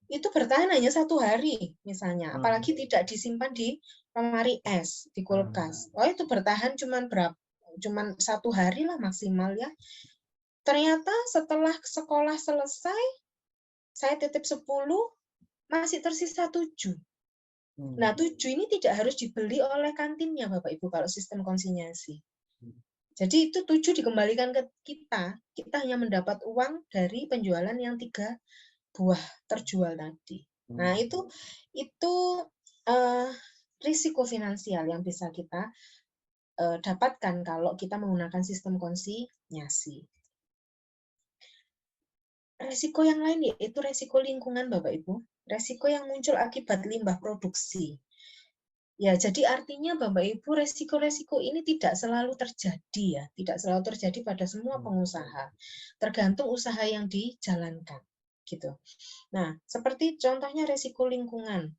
Itu bertahan hanya 1 hari misalnya, apalagi tidak disimpan di lemari es, di kulkas. Oh itu bertahan cuman 1 hari lah maksimal ya. Ternyata setelah sekolah selesai, saya titip 10, masih tersisa 7. Nah 7 ini tidak harus dibeli oleh kantinnya Bapak Ibu kalau sistem konsinyasi. Jadi itu 7 dikembalikan ke kita hanya mendapat uang dari penjualan yang 3 buah terjual tadi. Nah itu risiko finansial yang bisa kita dapatkan kalau kita menggunakan sistem konsinyasi. Resiko yang lain yaitu resiko lingkungan Bapak Ibu. Resiko yang muncul akibat limbah produksi. Ya, jadi artinya Bapak Ibu resiko-resiko ini tidak selalu terjadi ya, tidak selalu terjadi pada semua pengusaha. Tergantung usaha yang dijalankan, gitu. Nah, seperti contohnya resiko lingkungan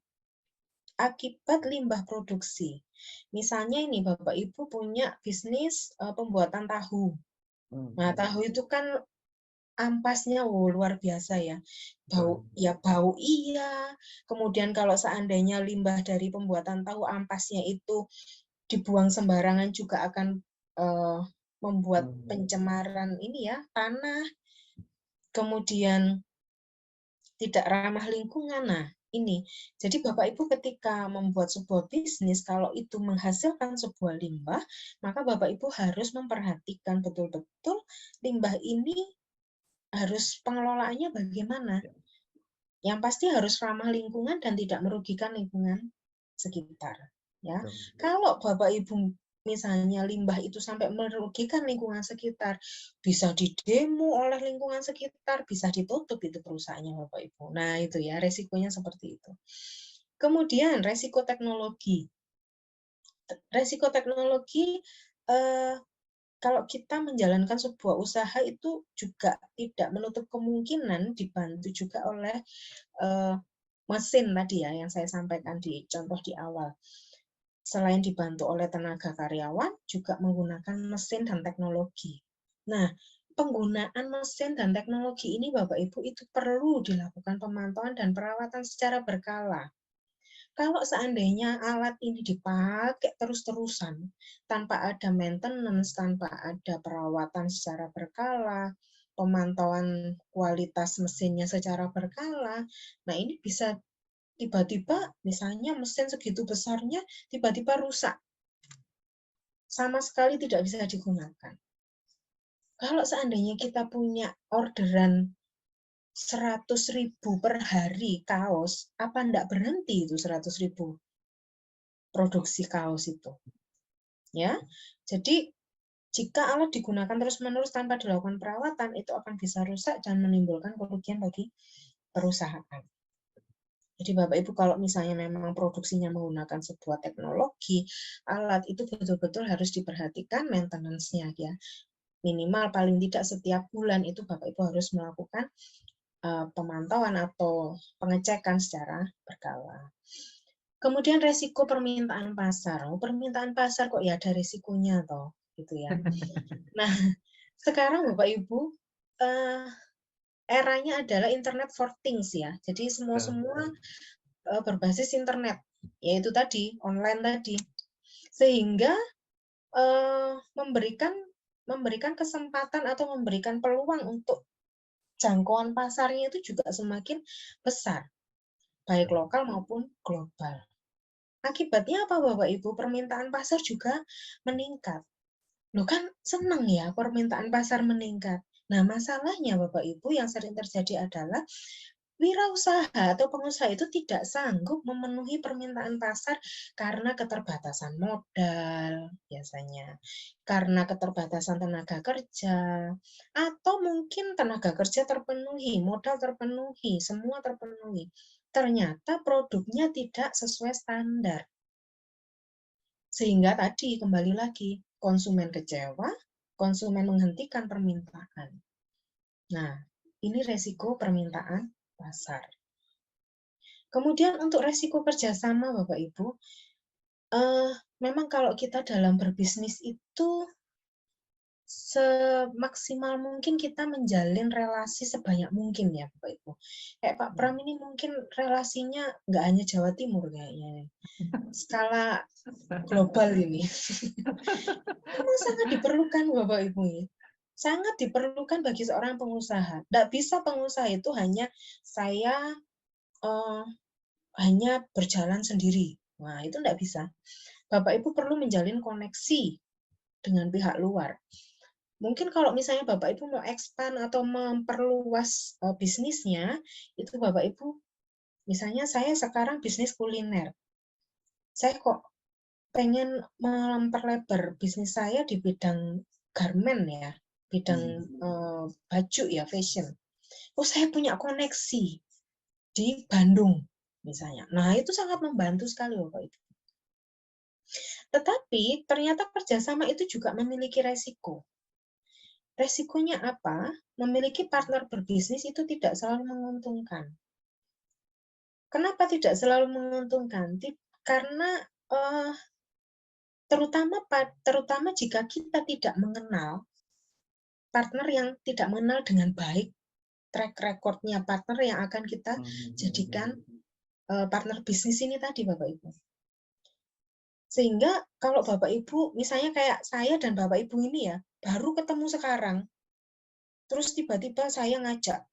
akibat limbah produksi. Misalnya ini Bapak Ibu punya bisnis pembuatan tahu. Nah, tahu itu kan ampasnya luar biasa ya. Bau iya. Kemudian kalau seandainya limbah dari pembuatan tahu ampasnya itu dibuang sembarangan juga akan membuat pencemaran ini ya, tanah. Kemudian tidak ramah lingkungan. Nah, ini. Jadi Bapak Ibu ketika membuat sebuah bisnis, kalau itu menghasilkan sebuah limbah, maka Bapak Ibu harus memperhatikan betul-betul limbah ini harus pengelolaannya bagaimana. Yang pasti harus ramah lingkungan dan tidak merugikan lingkungan sekitar. Ya, kalau Bapak Ibu misalnya limbah itu sampai merugikan lingkungan sekitar, bisa didemo oleh lingkungan sekitar, bisa ditutup itu perusahaannya Bapak Ibu. Nah itu ya resikonya seperti itu. Kemudian resiko teknologi. Resiko teknologi kalau kita menjalankan sebuah usaha itu juga tidak menutup kemungkinan dibantu juga oleh mesin tadi ya yang saya sampaikan di contoh di awal. Selain dibantu oleh tenaga karyawan, juga menggunakan mesin dan teknologi. Nah, penggunaan mesin dan teknologi ini Bapak Ibu itu perlu dilakukan pemantauan dan perawatan secara berkala. Kalau seandainya alat ini dipakai terus-terusan, tanpa ada maintenance, tanpa ada perawatan secara berkala, pemantauan kualitas mesinnya secara berkala, nah ini bisa tiba-tiba, misalnya mesin segitu besarnya, tiba-tiba rusak. Sama sekali tidak bisa digunakan. Kalau seandainya kita punya orderan 100.000 per hari kaos, apa enggak berhenti itu 100.000 produksi kaos itu? Ya, jadi jika alat digunakan terus-menerus tanpa dilakukan perawatan, itu akan bisa rusak dan menimbulkan kerugian bagi perusahaan. Jadi Bapak Ibu kalau misalnya memang produksinya menggunakan sebuah teknologi, alat itu betul-betul harus diperhatikan maintenance-nya ya. Minimal paling tidak setiap bulan itu Bapak Ibu harus melakukan pemantauan atau pengecekan secara berkala. Kemudian resiko permintaan pasar. Permintaan pasar kok ya ada resikonya toh, gitu ya. Nah, sekarang Bapak Ibu, eranya adalah Internet for Things ya. Jadi semua berbasis internet, yaitu tadi online tadi, sehingga memberikan kesempatan atau memberikan peluang untuk jangkauan pasarnya itu juga semakin besar, baik lokal maupun global. Akibatnya apa Bapak Ibu? Permintaan pasar juga meningkat. Loh kan senang ya permintaan pasar meningkat. Nah masalahnya Bapak Ibu yang sering terjadi adalah wirausaha atau pengusaha itu tidak sanggup memenuhi permintaan pasar karena keterbatasan modal biasanya, karena keterbatasan tenaga kerja, atau mungkin tenaga kerja terpenuhi, modal terpenuhi, semua terpenuhi. Ternyata produknya tidak sesuai standar. Sehingga tadi kembali lagi, konsumen kecewa, konsumen menghentikan permintaan. Nah, ini resiko permintaan pasar. Kemudian untuk resiko kerjasama Bapak Ibu, memang kalau kita dalam berbisnis itu semaksimal mungkin kita menjalin relasi sebanyak mungkin ya Bapak Ibu. Kayak Pak Pram ini mungkin relasinya nggak hanya Jawa Timur kayaknya, skala global ini. Karena sangat diperlukan Bapak Ibu ya. Sangat diperlukan bagi seorang pengusaha. Tidak bisa pengusaha itu hanya saya hanya berjalan sendiri. Nah, itu tidak bisa. Bapak Ibu perlu menjalin koneksi dengan pihak luar. Mungkin kalau misalnya Bapak Ibu mau expand atau memperluas bisnisnya, itu Bapak Ibu, misalnya saya sekarang bisnis kuliner. Saya kok pengen memperlebar bisnis saya di bidang garment ya, bidang baju ya, fashion. Oh, saya punya koneksi di Bandung misalnya. Nah, itu sangat membantu sekali Bapak Ibu. Tetapi ternyata kerjasama itu juga memiliki resiko. Resikonya apa? Memiliki partner berbisnis itu tidak selalu menguntungkan. Kenapa tidak selalu menguntungkan? Karena terutama jika kita tidak mengenal partner yang tidak mengenal dengan baik track record-nya partner yang akan kita jadikan partner bisnis ini tadi Bapak Ibu. Sehingga kalau Bapak Ibu, misalnya kayak saya dan Bapak Ibu ini ya, baru ketemu sekarang, terus tiba-tiba saya ngajak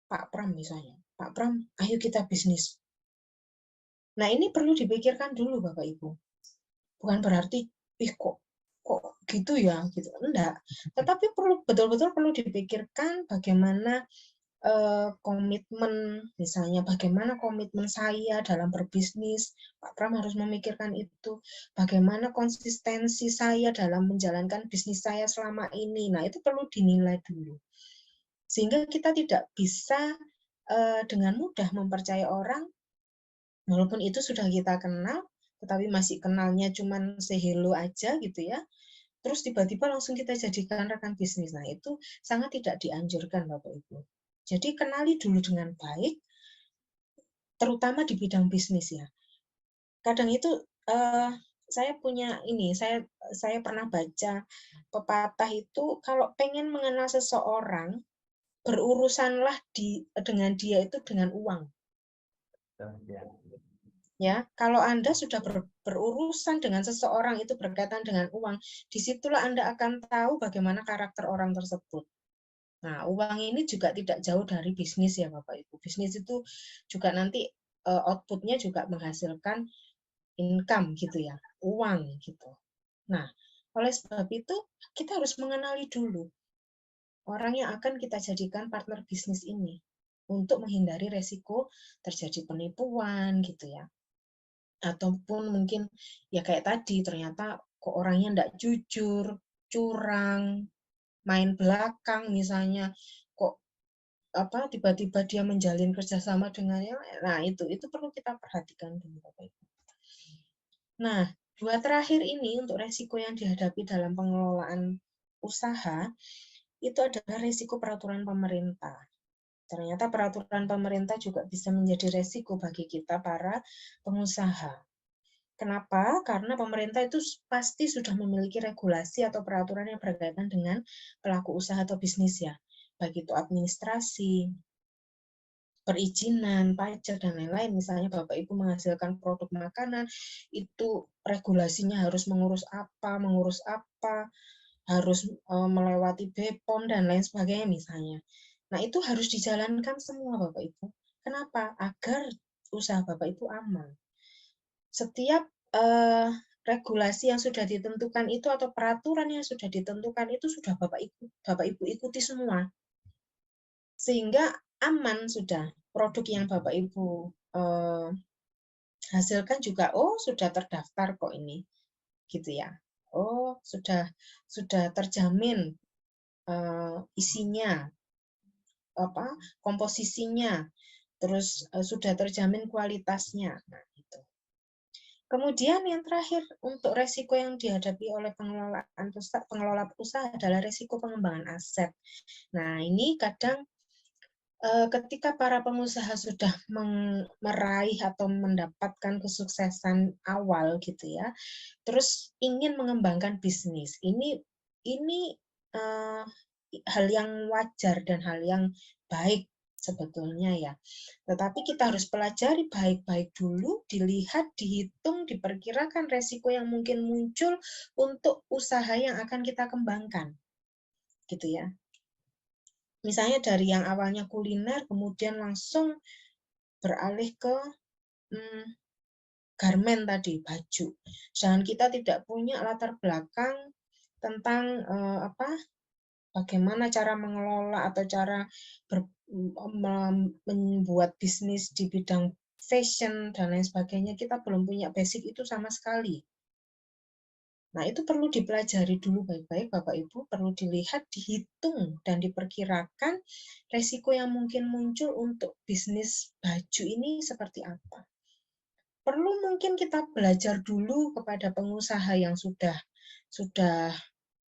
Pak Pram misalnya, Pak Pram, ayo kita bisnis. Nah ini perlu dipikirkan dulu Bapak Ibu. Bukan berarti, kok gitu ya, gitu. Enggak. Tetapi betul-betul perlu dipikirkan bagaimana komitmen, misalnya bagaimana komitmen saya dalam berbisnis, Pak Pram harus memikirkan itu, bagaimana konsistensi saya dalam menjalankan bisnis saya selama ini, nah itu perlu dinilai dulu. Sehingga kita tidak bisa dengan mudah mempercayai orang, walaupun itu sudah kita kenal, tetapi masih kenalnya cuman say hello aja gitu ya, terus tiba-tiba langsung kita jadikan rekan bisnis, nah itu sangat tidak dianjurkan Bapak Ibu. Jadi kenali dulu dengan baik, terutama di bidang bisnis ya. Kadang itu saya punya ini, saya pernah baca pepatah itu kalau pengen mengenal seseorang, berurusanlah dengan dia itu dengan uang. Ya, kalau Anda sudah berurusan dengan seseorang itu berkaitan dengan uang, disitulah Anda akan tahu bagaimana karakter orang tersebut. Nah, uang ini juga tidak jauh dari bisnis ya Bapak Ibu. Bisnis itu juga nanti output-nya juga menghasilkan income gitu ya, uang gitu. Nah, oleh sebab itu kita harus mengenali dulu orang yang akan kita jadikan partner bisnis ini untuk menghindari resiko terjadi penipuan gitu ya. Ataupun mungkin ya kayak tadi ternyata kok orangnya enggak jujur, curang, main belakang misalnya, kok tiba-tiba dia menjalin kerjasama dengannya, nah itu perlu kita perhatikan dulu Bapak Ibu. Nah, dua terakhir ini untuk resiko yang dihadapi dalam pengelolaan usaha itu adalah resiko peraturan pemerintah. Ternyata peraturan pemerintah juga bisa menjadi resiko bagi kita para pengusaha. Kenapa? Karena pemerintah itu pasti sudah memiliki regulasi atau peraturan yang berkaitan dengan pelaku usaha atau bisnis ya. Baik itu administrasi, perizinan, pajak, dan lain-lain. Misalnya Bapak Ibu menghasilkan produk makanan, itu regulasinya harus mengurus apa, harus melewati BPOM, dan lain sebagainya misalnya. Nah, itu harus dijalankan semua Bapak Ibu. Kenapa? Agar usaha Bapak Ibu aman. Setiap regulasi yang sudah ditentukan itu atau peraturan yang sudah ditentukan itu sudah Bapak Ibu ikuti semua. Sehingga aman sudah. Produk yang Bapak Ibu hasilkan juga, oh sudah terdaftar kok ini. Gitu ya. Oh, sudah terjamin isinya, komposisinya, terus sudah terjamin kualitasnya. Nah, itu. Kemudian yang terakhir untuk resiko yang dihadapi oleh pengelola usaha adalah resiko pengembangan aset. Nah, ini kadang ketika para pengusaha sudah meraih atau mendapatkan kesuksesan awal gitu ya, terus ingin mengembangkan bisnis. Ini hal yang wajar dan hal yang baik sebetulnya ya. Tetapi kita harus pelajari baik-baik dulu, dilihat, dihitung, diperkirakan resiko yang mungkin muncul untuk usaha yang akan kita kembangkan. Gitu ya. Misalnya dari yang awalnya kuliner, kemudian langsung beralih ke garmen tadi, baju. Sedangkan kita tidak punya latar belakang tentang bagaimana cara mengelola atau cara membuat bisnis di bidang fashion dan lain sebagainya, kita belum punya basic itu sama sekali. Nah, itu perlu dipelajari dulu baik-baik Bapak Ibu, perlu dilihat, dihitung, dan diperkirakan resiko yang mungkin muncul untuk bisnis baju ini seperti apa. Perlu mungkin kita belajar dulu kepada pengusaha yang sudah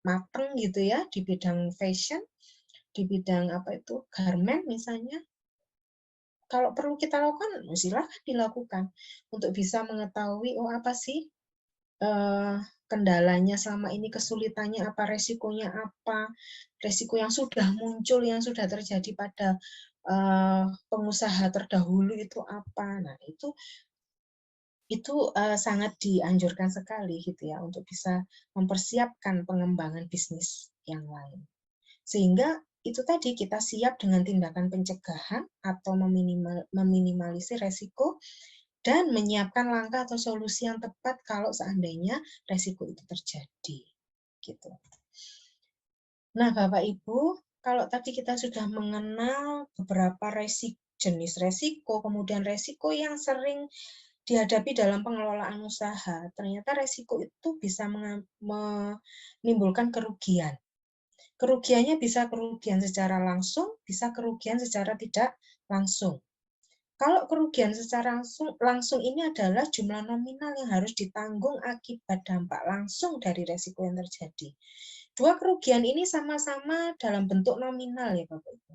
matang gitu ya di bidang fashion, di bidang garment misalnya. Kalau perlu kita lakukan, silahkan dilakukan untuk bisa mengetahui apa sih kendalanya selama ini, kesulitannya apa, resikonya apa, resiko yang sudah muncul, yang sudah terjadi pada pengusaha terdahulu itu apa. Nah, itu sangat dianjurkan sekali gitu ya untuk bisa mempersiapkan pengembangan bisnis yang lain. Sehingga itu tadi kita siap dengan tindakan pencegahan atau meminimalisir resiko dan menyiapkan langkah atau solusi yang tepat kalau seandainya resiko itu terjadi. Gitu. Nah, Bapak Ibu, kalau tadi kita sudah mengenal beberapa jenis resiko, kemudian resiko yang sering dihadapi dalam pengelolaan usaha, ternyata resiko itu bisa menimbulkan kerugian. Kerugiannya bisa kerugian secara langsung, bisa kerugian secara tidak langsung. Kalau kerugian secara langsung ini adalah jumlah nominal yang harus ditanggung akibat dampak langsung dari resiko yang terjadi. Dua kerugian ini sama-sama dalam bentuk nominal ya Bapak Ibu.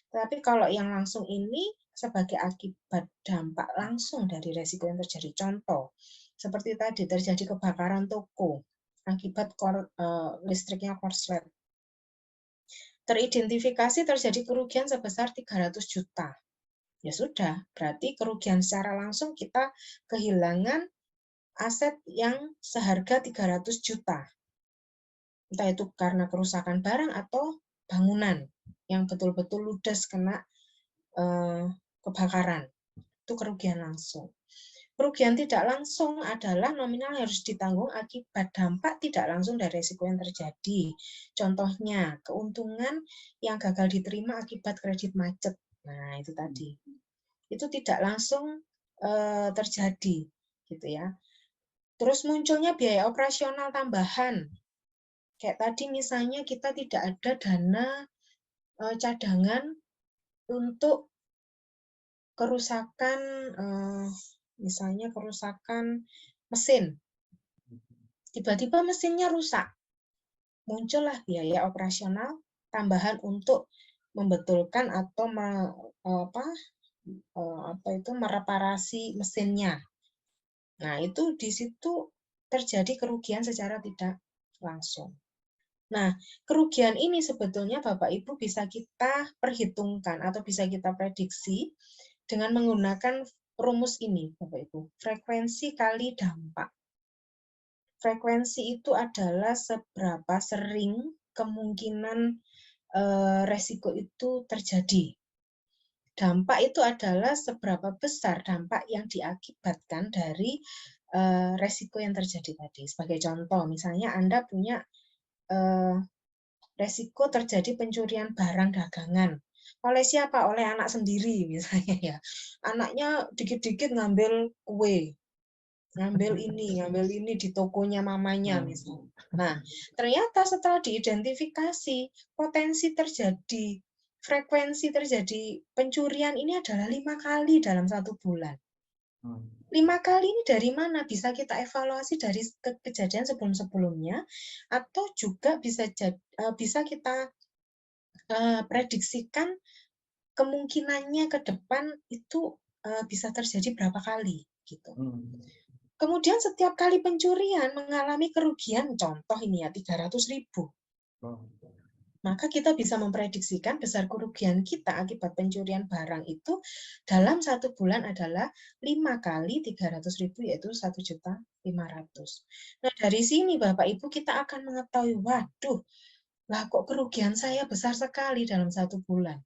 Tapi kalau yang langsung ini sebagai akibat dampak langsung dari resiko yang terjadi. Contoh, seperti tadi terjadi kebakaran toko akibat listriknya korslet. Teridentifikasi terjadi kerugian sebesar 300 juta. Ya sudah, berarti kerugian secara langsung kita kehilangan aset yang seharga 300 juta. Entah itu karena kerusakan barang atau bangunan yang betul-betul ludes kena kebakaran. Itu kerugian langsung. Kerugian tidak langsung adalah nominal yang harus ditanggung akibat dampak tidak langsung dari risiko yang terjadi. Contohnya, keuntungan yang gagal diterima akibat kredit macet. Nah, itu tadi. Itu tidak langsung terjadi, gitu ya. Terus munculnya biaya operasional tambahan. Kayak tadi misalnya kita tidak ada dana cadangan untuk kerusakan, misalnya kerusakan mesin. Tiba-tiba mesinnya rusak. Muncullah biaya operasional tambahan untuk membetulkan atau mereparasi mesinnya. Nah, itu di situ terjadi kerugian secara tidak langsung. Nah, kerugian ini sebetulnya Bapak Ibu bisa kita perhitungkan atau bisa kita prediksi dengan menggunakan rumus ini, Bapak Ibu. Frekuensi kali dampak. Frekuensi itu adalah seberapa sering kemungkinan resiko itu terjadi. Dampak itu adalah seberapa besar dampak yang diakibatkan dari resiko yang terjadi tadi. Sebagai contoh, misalnya Anda punya resiko terjadi pencurian barang dagangan. Oleh siapa? Oleh anak sendiri misalnya ya. Anaknya dikit-dikit ngambil kue, ngambil ini di tokonya mamanya misalnya. Nah, ternyata setelah diidentifikasi, frekuensi terjadi pencurian ini adalah 5 kali dalam 1 bulan. 5 kali ini dari mana? Bisa kita evaluasi dari kejadian sebelum-sebelumnya, atau juga bisa kita prediksikan kemungkinannya ke depan itu bisa terjadi berapa kali gitu. Kemudian setiap kali pencurian mengalami kerugian, contoh ini ya 300.000. Maka kita bisa memprediksikan besar kerugian kita akibat pencurian barang itu dalam 1 bulan adalah 5 kali 300.000, yaitu 1.500.000. Nah, dari sini Bapak Ibu kita akan mengetahui, waduh, lah kok kerugian saya besar sekali dalam 1 bulan.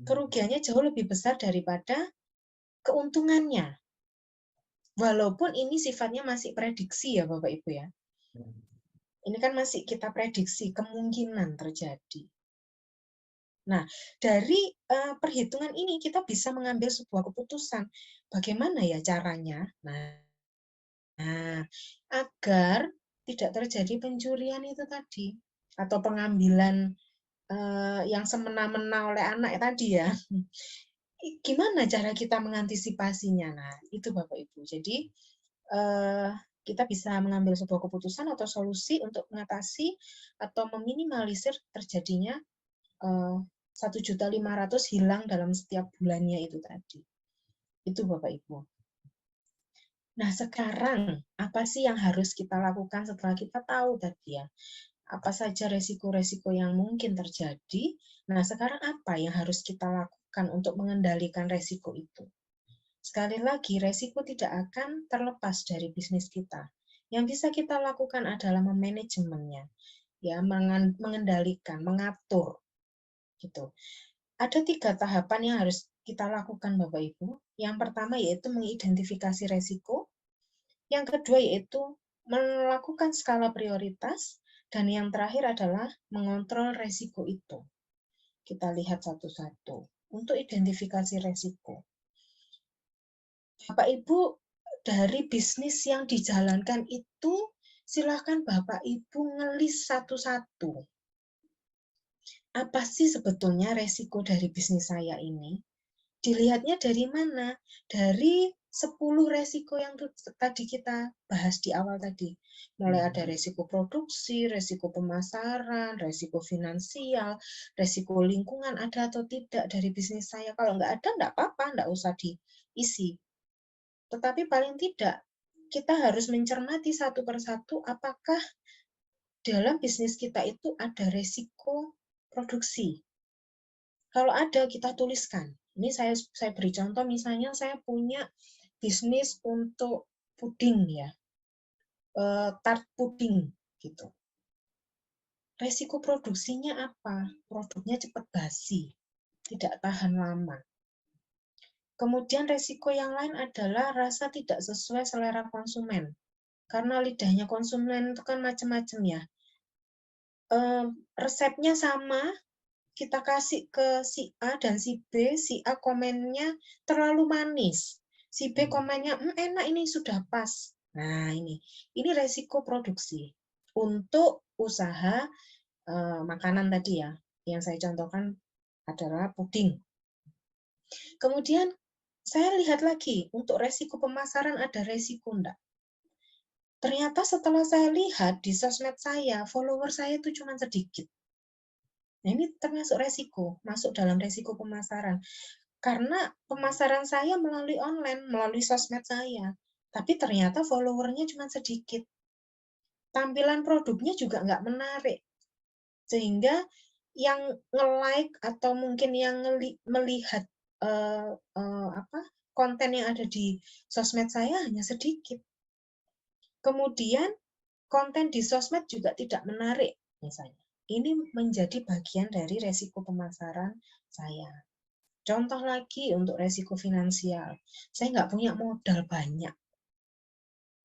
Kerugiannya jauh lebih besar daripada keuntungannya. Walaupun ini sifatnya masih prediksi ya Bapak Ibu ya. Ini kan masih kita prediksi kemungkinan terjadi. Nah, dari perhitungan ini kita bisa mengambil sebuah keputusan. Bagaimana ya caranya? Nah, agar tidak terjadi pencurian itu tadi, atau pengambilan yang semena-mena oleh anak tadi ya. Gimana cara kita mengantisipasinya? Nah, itu Bapak Ibu. Jadi, kita bisa mengambil sebuah keputusan atau solusi untuk mengatasi atau meminimalisir terjadinya 1.500.000 hilang dalam setiap bulannya itu tadi. Itu Bapak Ibu. Nah, sekarang apa sih yang harus kita lakukan setelah kita tahu tadi ya? Apa saja resiko-resiko yang mungkin terjadi? Nah, sekarang apa yang harus kita lakukan untuk mengendalikan resiko itu? Sekali lagi, resiko tidak akan terlepas dari bisnis kita. Yang bisa kita lakukan adalah memanajemennya, ya, mengendalikan, mengatur, gitu. Ada 3 tahapan yang harus kita lakukan, Bapak Ibu. Yang pertama yaitu mengidentifikasi resiko. Yang kedua yaitu melakukan skala prioritas. Dan yang terakhir adalah mengontrol resiko itu. Kita lihat satu-satu. Untuk identifikasi resiko. Bapak Ibu, dari bisnis yang dijalankan itu, silakan Bapak Ibu ngelis satu-satu. Apa sih sebetulnya resiko dari bisnis saya ini? Dilihatnya dari mana? Dari 10 resiko yang tadi kita bahas di awal tadi. Mulai ada resiko produksi, resiko pemasaran, resiko finansial, resiko lingkungan, ada atau tidak dari bisnis saya. Kalau nggak ada, nggak apa-apa, nggak usah diisi. Tetapi paling tidak, kita harus mencermati satu persatu apakah dalam bisnis kita itu ada resiko produksi. Kalau ada, kita tuliskan. Ini saya beri contoh, misalnya saya punya bisnis untuk puding ya, tart puding gitu. Resiko produksinya apa? Produknya cepat basi, tidak tahan lama. Kemudian resiko yang lain adalah rasa tidak sesuai selera konsumen. Karena lidahnya konsumen itu kan macam-macam ya. Resepnya sama, kita kasih ke si A dan si B, si A komennya terlalu manis. Si B komennya, enak ini sudah pas. Nah ini resiko produksi. Untuk usaha makanan tadi ya, yang saya contohkan adalah puding. Kemudian saya lihat lagi, untuk resiko pemasaran ada resiko enggak? Ternyata setelah saya lihat di sosmed saya, follower saya itu cuma sedikit. Nah, ini termasuk resiko, masuk dalam resiko pemasaran. Karena pemasaran saya melalui online, melalui sosmed saya. Tapi ternyata followernya cuma sedikit. Tampilan produknya juga nggak menarik. Sehingga yang nge-like atau mungkin yang melihat konten yang ada di sosmed saya hanya sedikit. Kemudian konten di sosmed juga tidak menarik, misalnya. Ini menjadi bagian dari resiko pemasaran saya. Contoh lagi untuk resiko finansial. Saya nggak punya modal banyak.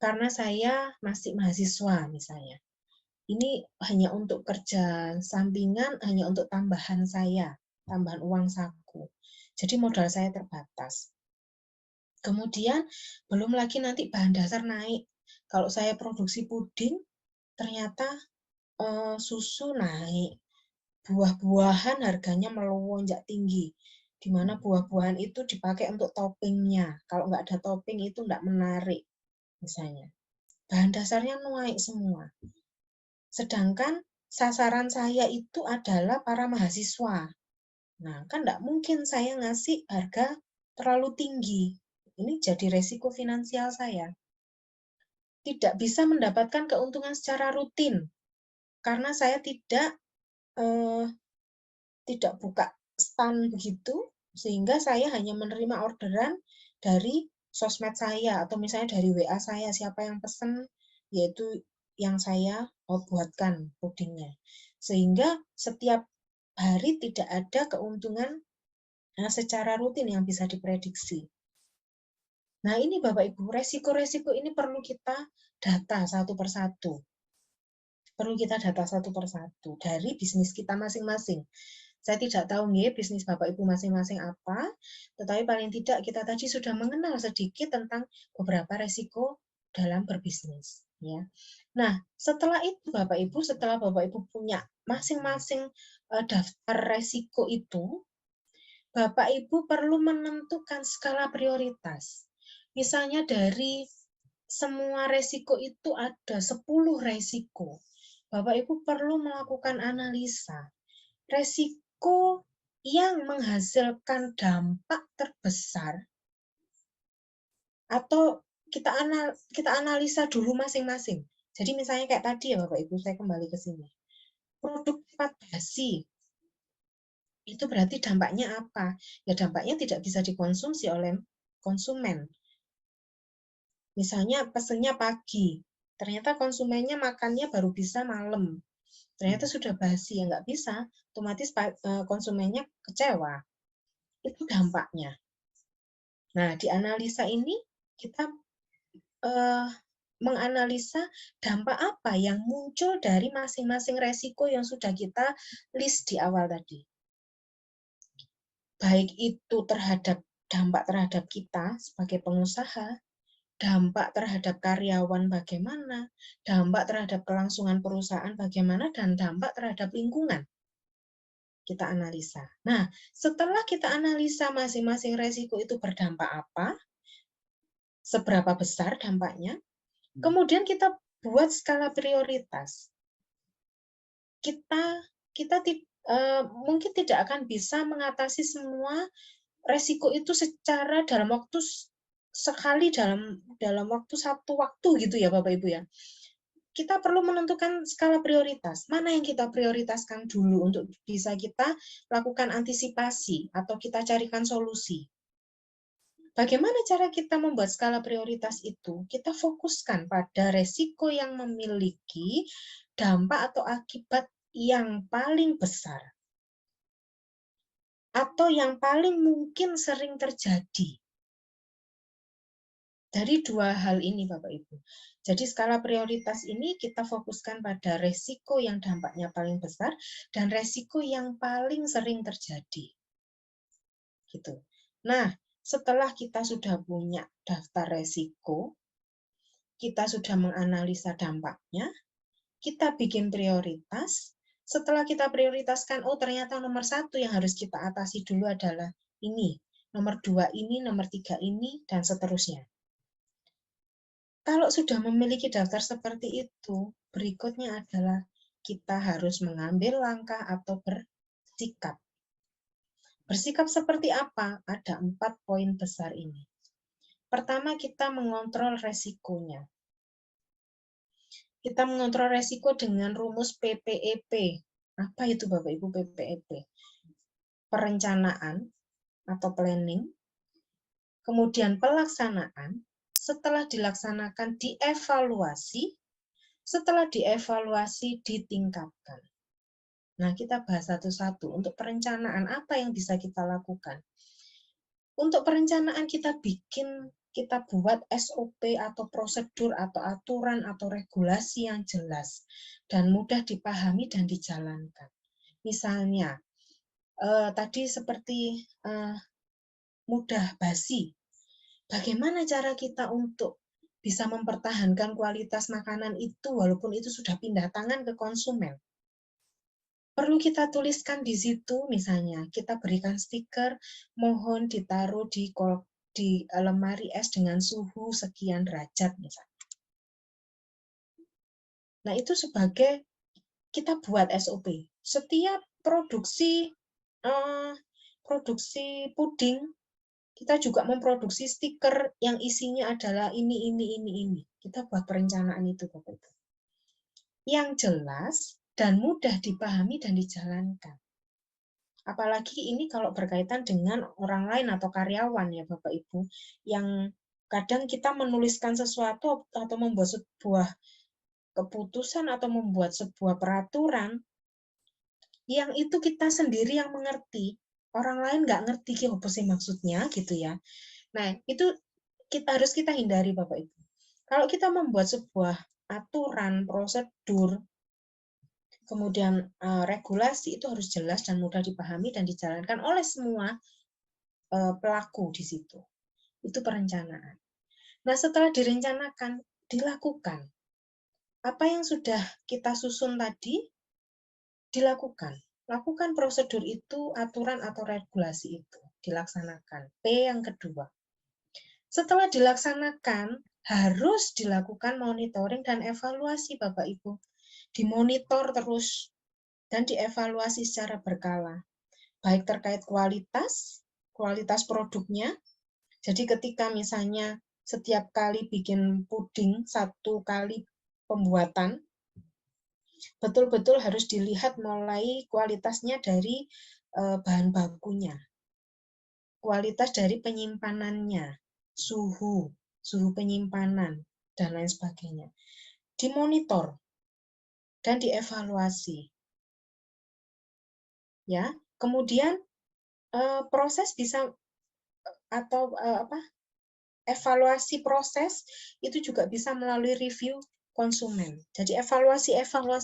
Karena saya masih mahasiswa misalnya. Ini hanya untuk kerja sampingan, hanya untuk tambahan saya, tambahan uang saku. Jadi modal saya terbatas. Kemudian belum lagi nanti bahan dasar naik. Kalau saya produksi puding, ternyata susu naik, buah-buahan harganya melonjak tinggi, di mana buah-buahan itu dipakai untuk toppingnya. Kalau nggak ada topping itu nggak menarik, misalnya. Bahan dasarnya naik semua. Sedangkan sasaran saya itu adalah para mahasiswa. Nah, kan nggak mungkin saya ngasih harga terlalu tinggi. Ini jadi resiko finansial saya. Tidak bisa mendapatkan keuntungan secara rutin, karena saya tidak buka stand begitu, sehingga saya hanya menerima orderan dari sosmed saya, atau misalnya dari WA saya, siapa yang pesen, yaitu yang saya buatkan pudingnya. Sehingga setiap hari tidak ada keuntungan secara rutin yang bisa diprediksi. Nah, ini Bapak Ibu, resiko-resiko ini perlu kita data satu persatu. Perlu kita data satu persatu dari bisnis kita masing-masing. Saya tidak tahu nih bisnis Bapak Ibu masing-masing apa, tetapi paling tidak kita tadi sudah mengenal sedikit tentang beberapa resiko dalam berbisnis. Ya. Nah, setelah itu Bapak Ibu, setelah Bapak Ibu punya masing-masing daftar resiko itu, Bapak Ibu perlu menentukan skala prioritas. Misalnya dari semua resiko itu ada 10 resiko. Bapak Ibu perlu melakukan analisa. Resiko yang menghasilkan dampak terbesar, atau kita analisa dulu masing-masing. Jadi misalnya kayak tadi ya Bapak Ibu, saya kembali ke sini. Produk cepat basi, itu berarti dampaknya apa? Ya dampaknya tidak bisa dikonsumsi oleh konsumen. Misalnya pesennya pagi, ternyata konsumennya makannya baru bisa malam. Ternyata sudah basi, ya nggak bisa, otomatis konsumennya kecewa. Itu dampaknya. Nah, di analisa ini kita menganalisa dampak apa yang muncul dari masing-masing resiko yang sudah kita list di awal tadi. Baik itu dampak terhadap kita sebagai pengusaha, dampak terhadap karyawan bagaimana, dampak terhadap kelangsungan perusahaan bagaimana, dan dampak terhadap lingkungan. Kita analisa. Nah, setelah kita analisa masing-masing resiko itu berdampak apa, seberapa besar dampaknya, kemudian kita buat skala prioritas. Kita mungkin tidak akan bisa mengatasi semua resiko itu secara dalam waktu sekali, dalam waktu satu waktu gitu ya Bapak Ibu ya. Kita perlu menentukan skala prioritas. Mana yang kita prioritaskan dulu untuk bisa kita lakukan antisipasi atau kita carikan solusi. Bagaimana cara kita membuat skala prioritas itu? Kita fokuskan pada resiko yang memiliki dampak atau akibat yang paling besar, atau yang paling mungkin sering terjadi. Dari dua hal ini Bapak Ibu. Jadi skala prioritas ini kita fokuskan pada resiko yang dampaknya paling besar dan resiko yang paling sering terjadi. Gitu. Nah, setelah kita sudah punya daftar resiko, kita sudah menganalisa dampaknya, kita bikin prioritas. Setelah kita prioritaskan, oh ternyata nomor 1 yang harus kita atasi dulu adalah ini, nomor 2 ini, nomor 3 ini, dan seterusnya. Kalau sudah memiliki daftar seperti itu, berikutnya adalah kita harus mengambil langkah atau bersikap. Bersikap seperti apa? Ada 4 poin besar ini. Pertama, kita mengontrol resikonya. Kita mengontrol resiko dengan rumus PPEP. Apa itu Bapak Ibu PPEP? Perencanaan atau planning, kemudian pelaksanaan, setelah dilaksanakan dievaluasi, setelah dievaluasi ditingkatkan. Nah, kita bahas satu-satu. Untuk perencanaan, apa yang bisa kita lakukan? Untuk perencanaan kita buat SOP atau prosedur atau aturan atau regulasi yang jelas dan mudah dipahami dan dijalankan. Misalnya, tadi seperti mudah basi. Bagaimana cara kita untuk bisa mempertahankan kualitas makanan itu walaupun itu sudah pindah tangan ke konsumen? Perlu kita tuliskan di situ, misalnya kita berikan stiker, mohon ditaruh di lemari es dengan suhu sekian derajat misalnya. Nah, itu sebagai kita buat SOP. Setiap produksi puding, kita juga memproduksi stiker yang isinya adalah ini. Kita buat perencanaan itu, Bapak Ibu. Yang jelas dan mudah dipahami dan dijalankan. Apalagi ini kalau berkaitan dengan orang lain atau karyawan ya Bapak Ibu, yang kadang kita menuliskan sesuatu atau membuat sebuah keputusan atau membuat sebuah peraturan yang itu kita sendiri yang mengerti, orang lain nggak ngerti apa sih maksudnya gitu ya. Nah, itu harus kita hindari Bapak Ibu. Kalau kita membuat sebuah aturan, prosedur, kemudian regulasi itu harus jelas dan mudah dipahami dan dijalankan oleh semua pelaku di situ. Itu perencanaan. Nah, setelah direncanakan, dilakukan. Apa yang sudah kita susun tadi, dilakukan. Lakukan prosedur itu, aturan atau regulasi itu. Dilaksanakan. P yang kedua. Setelah dilaksanakan, harus dilakukan monitoring dan evaluasi Bapak Ibu. Dimonitor terus dan dievaluasi secara berkala, baik terkait kualitas produknya. Jadi ketika misalnya setiap kali bikin puding, 1 kali pembuatan, betul-betul harus dilihat mulai kualitasnya dari bahan bakunya, kualitas dari penyimpanannya, suhu penyimpanan, dan lain sebagainya. Dimonitor dan dievaluasi. Ya, kemudian proses bisa atau evaluasi proses itu juga bisa melalui review konsumen. Jadi evaluasi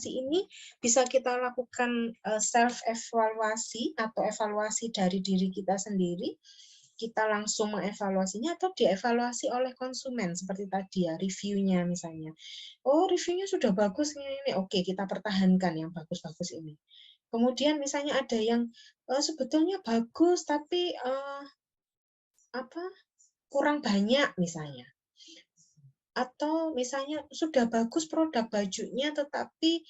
ini bisa kita lakukan self evaluasi atau evaluasi dari diri kita sendiri. Kita langsung mengevaluasinya atau dievaluasi oleh konsumen seperti tadi ya, reviewnya misalnya. Oh, reviewnya sudah bagus ini. Oke, kita pertahankan yang bagus-bagus ini. Kemudian misalnya ada yang sebetulnya bagus tapi kurang banyak misalnya. Atau misalnya sudah bagus produk bajunya tetapi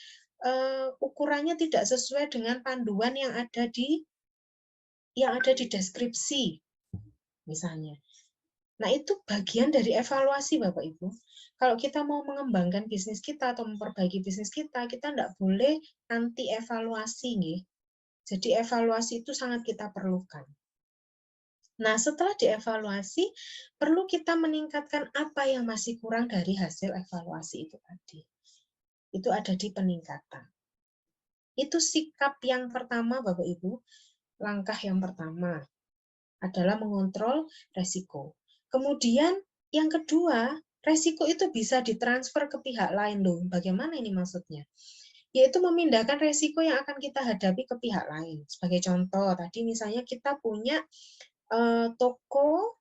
ukurannya tidak sesuai dengan panduan yang ada di deskripsi misalnya. Nah, itu bagian dari evaluasi Bapak Ibu. Kalau kita mau mengembangkan bisnis kita atau memperbaiki bisnis kita tidak boleh anti evaluasi nih. Jadi evaluasi itu sangat kita perlukan. Nah, setelah dievaluasi, perlu kita meningkatkan apa yang masih kurang dari hasil evaluasi itu tadi. Itu ada di peningkatan. Itu sikap yang pertama, Bapak Ibu. Langkah yang pertama adalah mengontrol resiko. Kemudian yang kedua, resiko itu bisa ditransfer ke pihak lain loh. Bagaimana ini maksudnya? Yaitu memindahkan resiko yang akan kita hadapi ke pihak lain. Sebagai contoh, tadi misalnya kita punya toko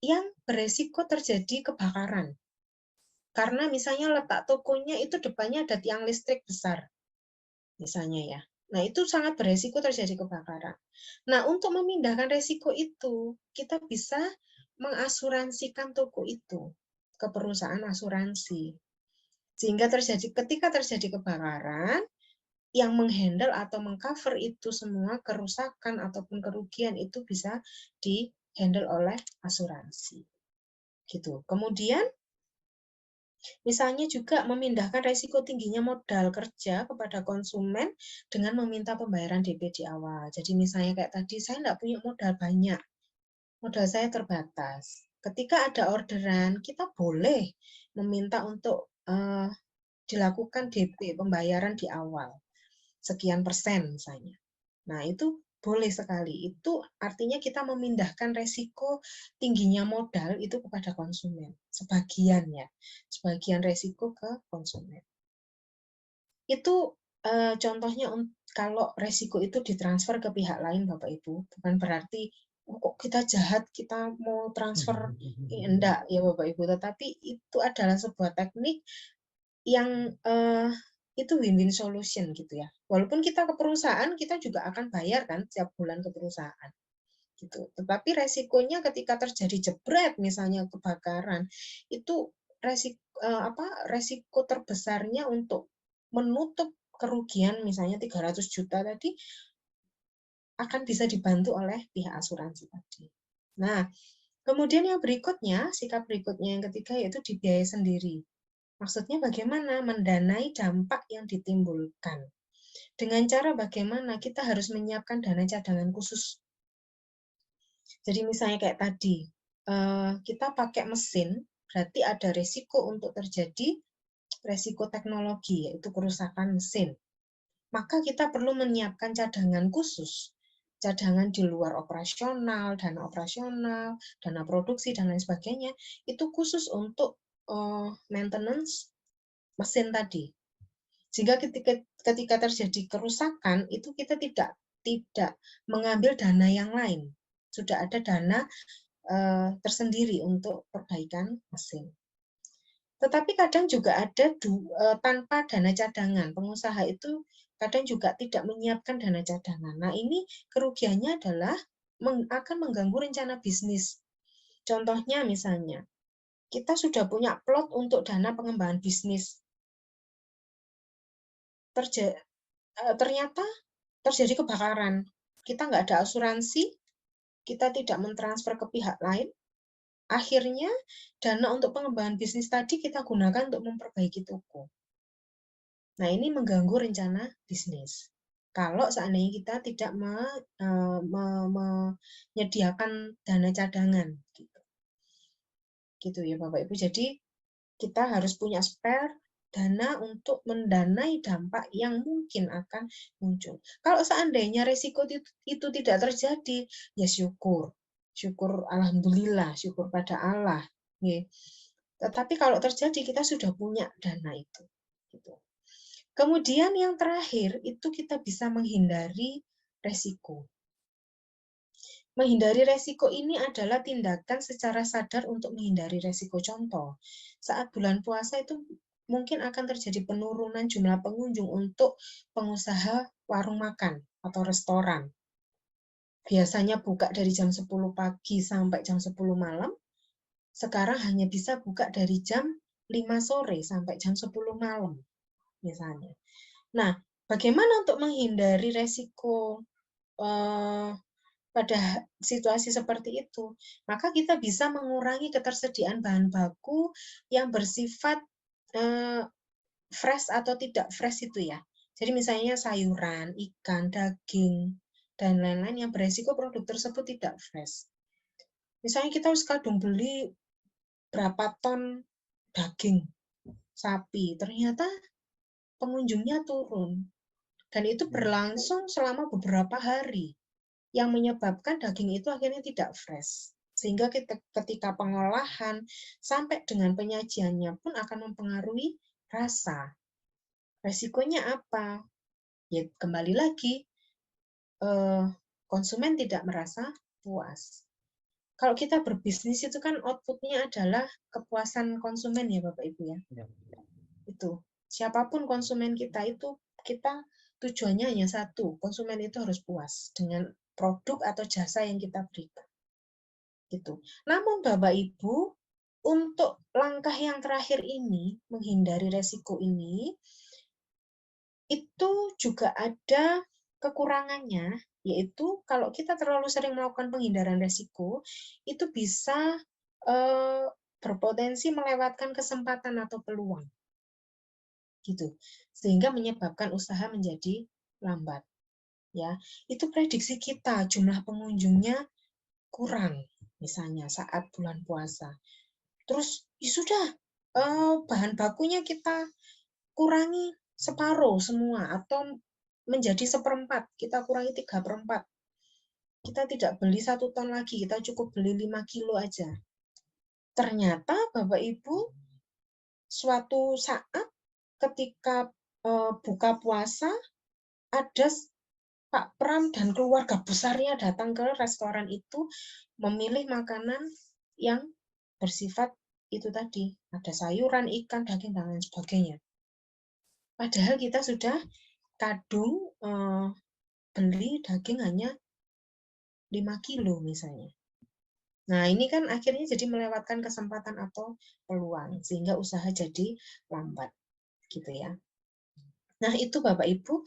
yang beresiko terjadi kebakaran. Karena misalnya letak tokonya itu depannya ada tiang listrik besar. Misalnya ya. Nah, itu sangat beresiko terjadi kebakaran. Nah, untuk memindahkan resiko itu, kita bisa mengasuransikan toko itu ke perusahaan asuransi. Sehingga ketika terjadi kebakaran, yang menghandle atau mengcover itu semua kerusakan ataupun kerugian itu bisa dihandle oleh asuransi. Gitu. Kemudian misalnya juga memindahkan resiko tingginya modal kerja kepada konsumen dengan meminta pembayaran DP di awal. Jadi misalnya kayak tadi, saya nggak punya modal banyak, modal saya terbatas. Ketika ada orderan, kita boleh meminta untuk dilakukan DP, pembayaran di awal. Sekian persen misalnya. Nah, itu boleh sekali. Itu artinya kita memindahkan resiko tingginya modal itu kepada konsumen. Sebagian ya. Sebagian resiko ke konsumen. Itu contohnya kalau resiko itu ditransfer ke pihak lain Bapak Ibu. Bukan berarti kok kita jahat, kita mau transfer. Enggak ya Bapak Ibu. Tetapi itu adalah sebuah teknik yang itu win-win solution gitu ya. Walaupun kita ke perusahaan, kita juga akan bayar kan setiap bulan ke perusahaan. Gitu. Tetapi resikonya ketika terjadi jebret misalnya kebakaran, itu resiko terbesarnya untuk menutup kerugian misalnya 300 juta tadi akan bisa dibantu oleh pihak asuransi tadi. Nah, kemudian yang berikutnya, sikap berikutnya yang ketiga yaitu dibiayai sendiri. Maksudnya bagaimana mendanai dampak yang ditimbulkan. Dengan cara bagaimana kita harus menyiapkan dana cadangan khusus. Jadi misalnya kayak tadi, kita pakai mesin, berarti ada resiko untuk terjadi resiko teknologi, yaitu kerusakan mesin. Maka kita perlu menyiapkan cadangan khusus. Cadangan di luar operasional, dana produksi, dan lain sebagainya, itu khusus untuk maintenance mesin tadi. Sehingga ketika terjadi kerusakan, itu kita tidak mengambil dana yang lain. Sudah ada dana tersendiri untuk perbaikan mesin. Tetapi kadang juga ada tanpa dana cadangan. Pengusaha itu kadang juga tidak menyiapkan dana cadangan. Nah, ini kerugiannya adalah akan mengganggu rencana bisnis. Contohnya misalnya, kita sudah punya plot untuk dana pengembangan bisnis. Ternyata terjadi kebakaran. Kita nggak ada asuransi, kita tidak mentransfer ke pihak lain. Akhirnya, dana untuk pengembangan bisnis tadi kita gunakan untuk memperbaiki toko. Nah, ini mengganggu rencana bisnis. Kalau seandainya kita tidak menyediakan dana cadangan. Gitu ya Bapak Ibu. Jadi, kita harus punya spare dana untuk mendanai dampak yang mungkin akan muncul. Kalau seandainya resiko itu tidak terjadi, ya syukur. Syukur alhamdulillah, syukur pada Allah. Tetapi kalau terjadi, kita sudah punya dana itu. Gitu. Kemudian yang terakhir, itu kita bisa menghindari resiko. Menghindari resiko ini adalah tindakan secara sadar untuk menghindari resiko. Contoh, saat bulan puasa itu mungkin akan terjadi penurunan jumlah pengunjung untuk pengusaha warung makan atau restoran. Biasanya buka dari jam 10 pagi sampai jam 10 malam, sekarang hanya bisa buka dari jam 5 sore sampai jam 10 malam, misalnya. Nah, bagaimana untuk menghindari resiko pada situasi seperti itu? Maka kita bisa mengurangi ketersediaan bahan baku yang bersifat fresh atau tidak fresh itu ya. Jadi misalnya sayuran, ikan, daging, dan lain-lain yang beresiko produk tersebut tidak fresh. Misalnya kita harus kadung beli berapa ton daging sapi, ternyata pengunjungnya turun. Dan itu berlangsung selama beberapa hari, yang menyebabkan daging itu akhirnya tidak fresh. Sehingga ketika pengolahan sampai dengan penyajiannya pun akan mempengaruhi rasa. Resikonya apa? Ya kembali lagi, konsumen tidak merasa puas. Kalau kita berbisnis itu kan output-nya adalah kepuasan konsumen ya Bapak Ibu ya. Itu. Siapapun konsumen kita itu, kita tujuannya hanya satu, konsumen itu harus puas dengan produk atau jasa yang kita berikan. Gitu. Namun Bapak Ibu, untuk langkah yang terakhir ini, menghindari resiko ini, itu juga ada kekurangannya, yaitu kalau kita terlalu sering melakukan penghindaran resiko, itu bisa berpotensi melewatkan kesempatan atau peluang. Gitu. Sehingga menyebabkan usaha menjadi lambat. Ya, itu prediksi kita, jumlah pengunjungnya kurang misalnya saat bulan puasa. Terus ya sudah, bahan bakunya kita kurangi separuh semua atau menjadi 1/4, kita kurangi 3/4. Kita tidak beli 1 ton lagi, kita cukup beli 5 kilo aja. Ternyata Bapak Ibu suatu saat ketika buka puasa ada Pak Pram dan keluarga besarnya datang ke restoran itu memilih makanan yang bersifat itu tadi, ada sayuran, ikan, daging, dan lain sebagainya. Padahal kita sudah kadung beli daging hanya 5 kilo misalnya. Nah, ini kan akhirnya jadi melewatkan kesempatan atau peluang, sehingga usaha jadi lambat, gitu ya. Nah, itu Bapak Ibu,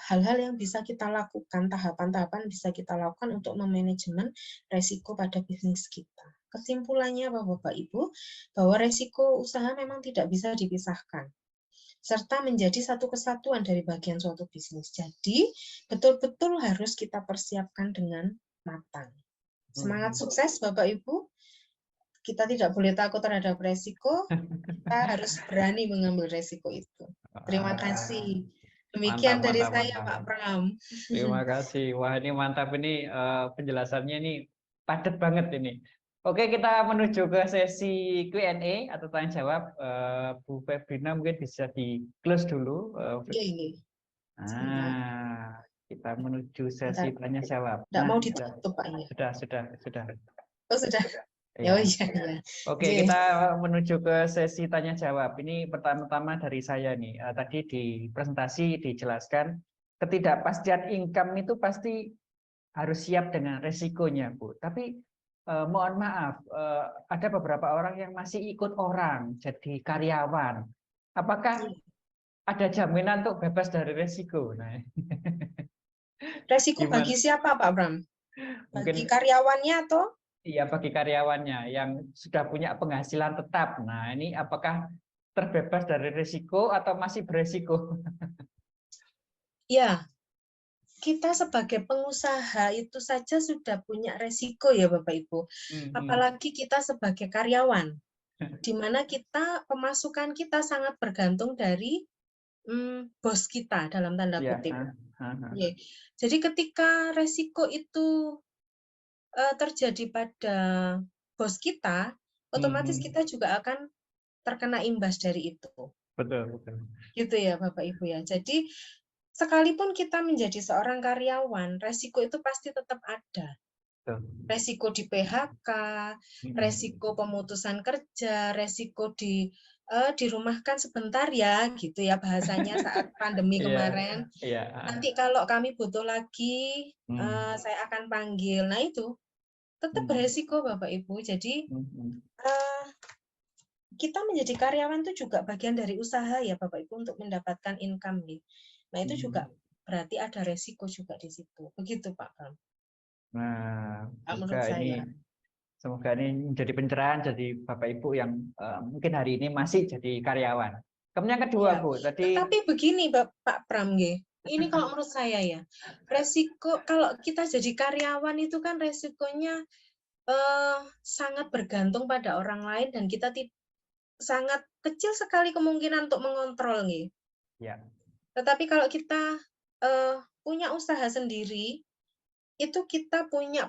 hal-hal yang bisa kita lakukan, tahapan-tahapan bisa kita lakukan untuk memanajemen resiko pada bisnis kita. Kesimpulannya apa Bapak Ibu? Bahwa resiko usaha memang tidak bisa dipisahkan, serta menjadi satu kesatuan dari bagian suatu bisnis. Jadi, betul-betul harus kita persiapkan dengan matang. Semangat sukses Bapak Ibu. Kita tidak boleh takut terhadap resiko, kita harus berani mengambil resiko itu. Terima kasih. Demikian dari saya, Pak Pram. Terima kasih. Wah, ini mantap ini penjelasannya ini padat banget ini. Oke, kita menuju ke sesi Q&A atau tanya jawab. Bu Febrina mungkin bisa di close dulu. Nah, kita menuju sesi tanya jawab. Tidak mau ditutup, Pak. Sudah. Oh, sudah. Ya. Oh, iya. Oke, kita menuju ke sesi tanya jawab. Ini pertama-tama dari saya nih. Tadi di presentasi dijelaskan ketidakpastian income itu pasti harus siap dengan resikonya, Bu. Tapi mohon maaf, ada beberapa orang yang masih ikut orang jadi karyawan. Apakah ada jaminan untuk bebas dari resiko? Nah, resiko gimana? Bagi siapa, Pak Pram? Bagi Mungkin karyawannya atau? Iya, bagi karyawannya yang sudah punya penghasilan tetap. Nah, ini apakah terbebas dari risiko atau masih beresiko? Ya, kita sebagai pengusaha itu saja sudah punya resiko ya Bapak Ibu. Apalagi kita sebagai karyawan, di mana kita pemasukan kita sangat bergantung dari bos kita dalam tanda kutip. Jadi ketika resiko itu terjadi pada bos kita, otomatis kita juga akan terkena imbas dari itu. Betul. Gitu ya Bapak Ibu ya. Jadi sekalipun kita menjadi seorang karyawan, resiko itu pasti tetap ada. Resiko di PHK, resiko pemutusan kerja, resiko dirumahkan sebentar ya, gitu ya bahasanya saat pandemi kemarin. Nanti kalau kami butuh lagi, saya akan panggil. Nah itu tetap beresiko Bapak Ibu. Jadi kita menjadi karyawan itu juga bagian dari usaha ya Bapak Ibu untuk mendapatkan income nih. Nah itu juga berarti ada resiko juga di situ. Begitu Pak Pram. Nah, semoga ini menjadi pencerahan jadi Bapak Ibu yang mungkin hari ini masih jadi karyawan. Kemudian yang kedua, Bu, Tapi begini Pak Pram, ini kalau menurut saya ya, resiko kalau kita jadi karyawan itu kan resikonya sangat bergantung pada orang lain dan kita sangat kecil sekali kemungkinan untuk mengontrol nih. Tetapi kalau kita punya usaha sendiri, itu kita punya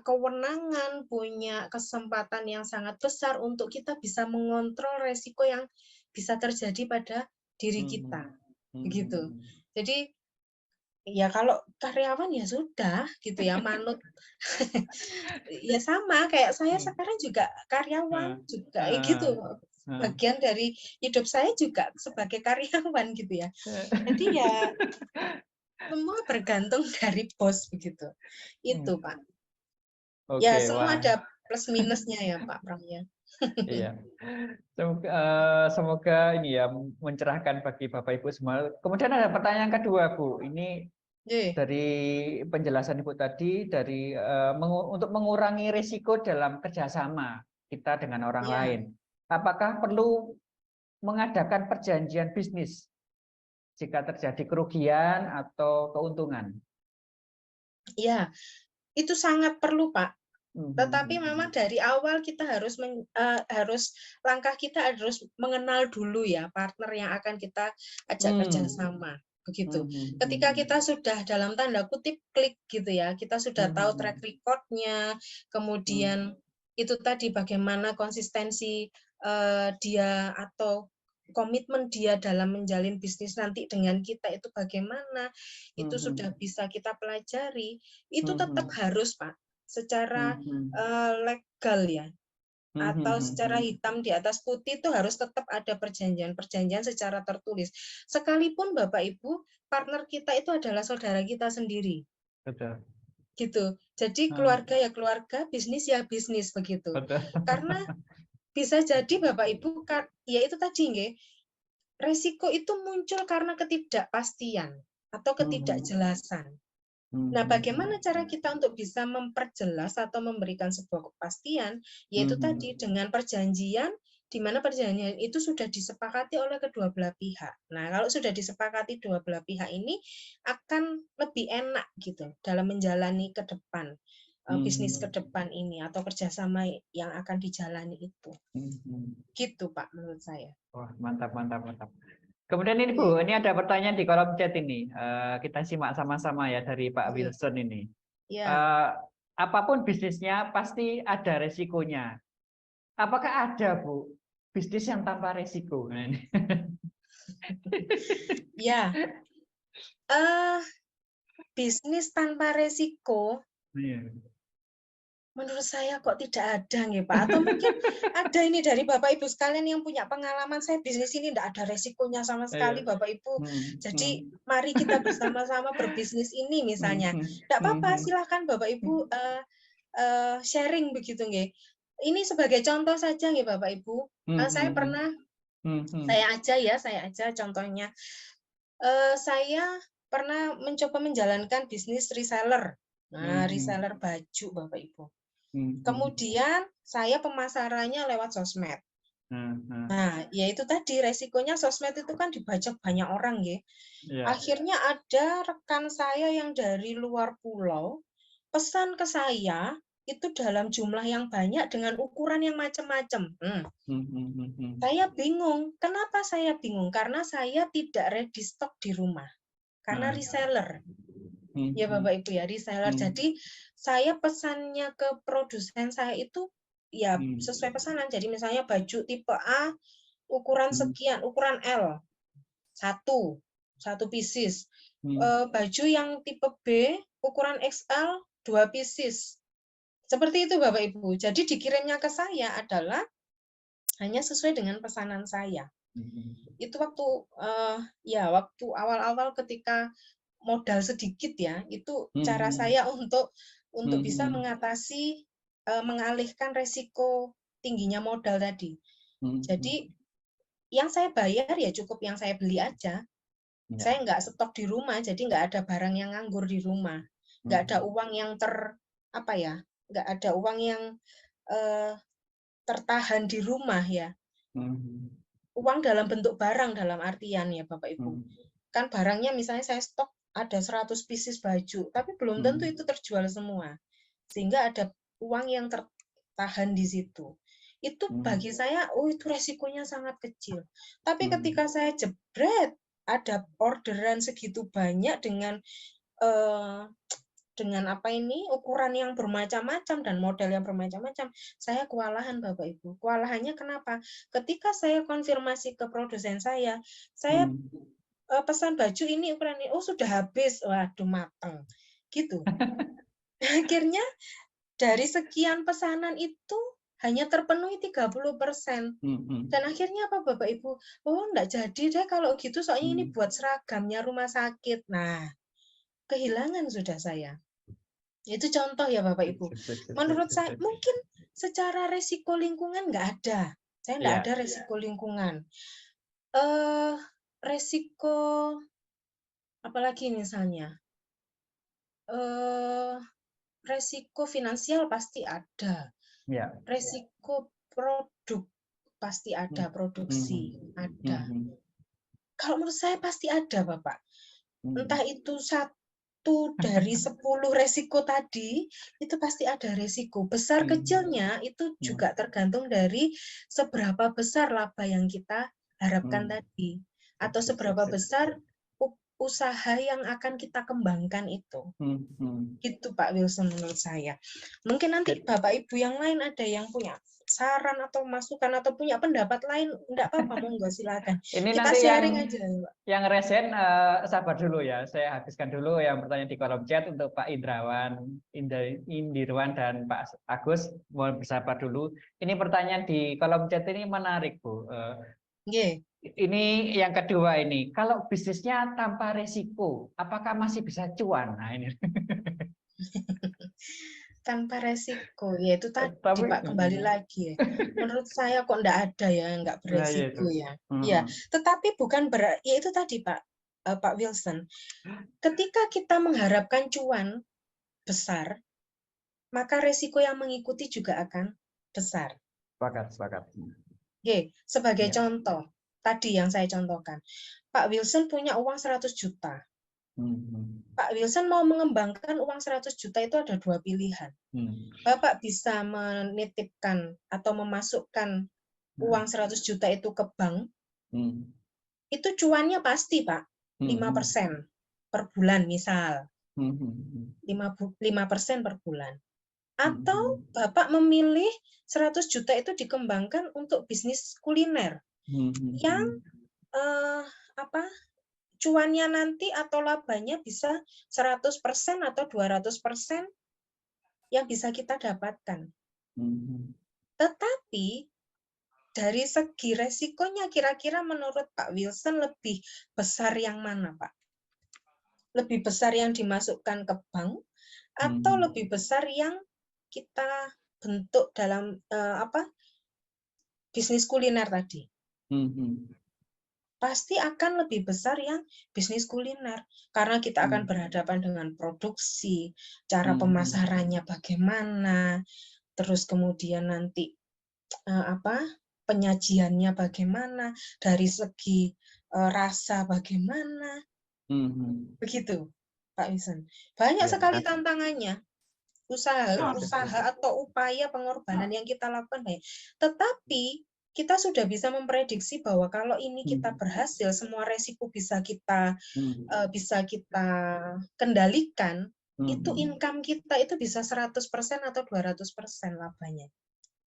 kewenangan, punya kesempatan yang sangat besar untuk kita bisa mengontrol resiko yang bisa terjadi pada diri kita. Begitu. Jadi ya kalau karyawan ya sudah gitu ya, manut. Ya sama kayak saya sekarang juga karyawan juga gitu. Bagian dari hidup saya juga sebagai karyawan gitu ya. Jadi ya semua bergantung dari bos begitu. Itu Pak. Ya semua ada plus minusnya ya Pak Pram ya. Iya. Semoga ini ya mencerahkan bagi Bapak Ibu semua. Kemudian ada pertanyaan kedua, Bu. Ini Ye, dari penjelasan Ibu tadi untuk mengurangi risiko dalam kerjasama kita dengan orang ya, lain. Apakah perlu mengadakan perjanjian bisnis jika terjadi kerugian atau keuntungan? ya, itu sangat perlu, Pak. Tetapi memang dari awal kita harus langkah kita harus mengenal dulu ya partner yang akan kita ajak kerjasama begitu. Ketika kita sudah dalam tanda kutip klik gitu ya, kita sudah tahu track record-nya, kemudian itu tadi bagaimana konsistensi dia atau komitmen dia dalam menjalin bisnis nanti dengan kita itu bagaimana, itu sudah bisa kita pelajari, itu tetap harus, Pak, secara legal ya, atau secara hitam di atas putih itu harus tetap ada perjanjian secara tertulis. Sekalipun Bapak Ibu, partner kita itu adalah saudara kita sendiri. Betul. Gitu. Jadi keluarga ya keluarga, bisnis ya bisnis begitu. Betul. Karena bisa jadi Bapak Ibu, ya itu tadi nggih, resiko itu muncul karena ketidakpastian atau ketidakjelasan. Nah, bagaimana cara kita untuk bisa memperjelas atau memberikan sebuah kepastian, yaitu tadi dengan perjanjian, di mana perjanjian itu sudah disepakati oleh kedua belah pihak. Nah, kalau sudah disepakati dua belah pihak ini akan lebih enak gitu dalam menjalani ke depan bisnis ke depan ini atau kerjasama yang akan dijalani itu. Gitu, Pak, menurut saya. Wah, mantap, mantap, mantap. Kemudian ini Bu, ini ada pertanyaan di kolom chat ini. Kita simak sama-sama ya dari Pak Wilson ini. Ya. Apapun bisnisnya pasti ada resikonya. Apakah ada Bu bisnis yang tanpa resiko? Nah, ini. Ya. Bisnis tanpa resiko. Menurut saya kok tidak ada nih Pak, atau mungkin ada ini dari Bapak Ibu sekalian yang punya pengalaman, saya bisnis ini tidak ada resikonya sama sekali Bapak Ibu. Jadi mari kita bersama-sama berbisnis ini misalnya. Tidak apa-apa, silahkan Bapak Ibu sharing begitu nggih. Ini sebagai contoh saja nggih Bapak Ibu. Saya pernah, saya aja contohnya. Saya pernah mencoba menjalankan bisnis reseller. Nah, reseller baju Bapak Ibu. Kemudian saya pemasarannya lewat sosmed. Nah, ya itu tadi resikonya sosmed itu kan dibaca banyak orang ya. Akhirnya ada rekan saya yang dari luar pulau pesan ke saya itu dalam jumlah yang banyak dengan ukuran yang macam-macam. Saya bingung. Kenapa saya bingung? Karena saya tidak ready stock di rumah. Karena reseller. Ya Bapak Ibu ya, reseller. Jadi saya pesannya ke produsen saya itu ya sesuai pesanan. Jadi misalnya baju tipe A ukuran sekian, ukuran L, satu pieces. Baju yang tipe B ukuran XL 2 pieces. Seperti itu Bapak Ibu. Jadi dikirimnya ke saya adalah hanya sesuai dengan pesanan saya. Itu waktu waktu awal-awal ketika modal sedikit ya, itu cara saya untuk bisa mengatasi mengalihkan resiko tingginya modal tadi. Jadi yang saya bayar ya cukup yang saya beli aja. Saya nggak stok di rumah, jadi nggak ada barang yang nganggur di rumah, nggak ada uang yang nggak ada uang yang tertahan di rumah ya. Uang dalam bentuk barang dalam artian ya Bapak Ibu. Kan barangnya misalnya saya stok ada 100 pieces baju, tapi belum tentu itu terjual semua. Sehingga ada uang yang tertahan di situ. Itu bagi saya, itu resikonya sangat kecil. Tapi ketika saya jebret, ada orderan segitu banyak dengan ukuran yang bermacam-macam dan model yang bermacam-macam, saya kewalahan Bapak Ibu. Kewalahannya kenapa? Ketika saya konfirmasi ke produsen saya pesan baju ini ukuran ini, sudah habis, waduh mateng, gitu. Akhirnya dari sekian pesanan itu hanya terpenuhi 30%. Dan akhirnya apa Bapak Ibu? Enggak jadi deh kalau gitu, soalnya ini buat seragamnya rumah sakit. Nah, kehilangan sudah saya. Itu contoh ya Bapak Ibu. Menurut saya, mungkin secara resiko lingkungan nggak ada. Saya nggak Iya. ada resiko lingkungan. Resiko apalagi misalnya, resiko finansial pasti ada. Ya. Resiko produk pasti ada, produksi ada. Kalau menurut saya pasti ada, Bapak. Entah itu satu dari 10 resiko tadi, itu pasti ada resiko. Besar kecilnya itu juga tergantung dari seberapa besar laba yang kita harapkan tadi. Atau seberapa besar usaha yang akan kita kembangkan itu. Gitu Pak Wilson menurut saya. Mungkin nanti Bapak Ibu yang lain ada yang punya saran atau masukan atau punya pendapat lain, enggak apa-apa, monggo silakan. Ini Kita nanti sharing aja, Pak. yang resen sabar dulu ya. Saya habiskan dulu yang pertanyaan di kolom chat untuk Pak Indirwan dan Pak Agus. Mohon bersabar dulu. Ini pertanyaan di kolom chat ini menarik, Bu. Ini yang kedua ini. Kalau bisnisnya tanpa resiko, apakah masih bisa cuan? Nah, ini. Tanpa resiko, ya itu tadi Pak, kembali lagi ya. Menurut saya kok enggak ada ya, enggak beresiko ya. Ya, tetapi bukan berarti, ya itu tadi Pak Wilson. Ketika kita mengharapkan cuan besar, maka resiko yang mengikuti juga akan besar. Sepakat. Sebagai contoh, tadi yang saya contohkan, Pak Wilson punya uang 100 juta. Pak Wilson mau mengembangkan uang 100 juta itu ada 2 pilihan. Bapak bisa menitipkan atau memasukkan uang 100 juta itu ke bank. Itu cuannya pasti, Pak. 5% per bulan misal. 5% per bulan. Atau Bapak memilih 100 juta itu dikembangkan untuk bisnis kuliner. Yang cuannya nanti atau labanya bisa 100% atau 200% yang bisa kita dapatkan. Tetapi dari segi resikonya kira-kira menurut Pak Wilson lebih besar yang mana, Pak? Lebih besar yang dimasukkan ke bank atau lebih besar yang kita bentuk dalam bisnis kuliner tadi? Pasti akan lebih besar yang bisnis kuliner karena kita akan berhadapan dengan produksi, cara pemasarannya bagaimana, terus kemudian nanti penyajiannya bagaimana, dari segi rasa bagaimana, begitu Pak Wilson. Banyak sekali tantangannya, usaha atau upaya pengorbanan yang kita lakukan banyak. Tetapi kita sudah bisa memprediksi bahwa kalau ini kita berhasil, semua resiko bisa kita kendalikan, itu income kita itu bisa 100% atau 200% labanya.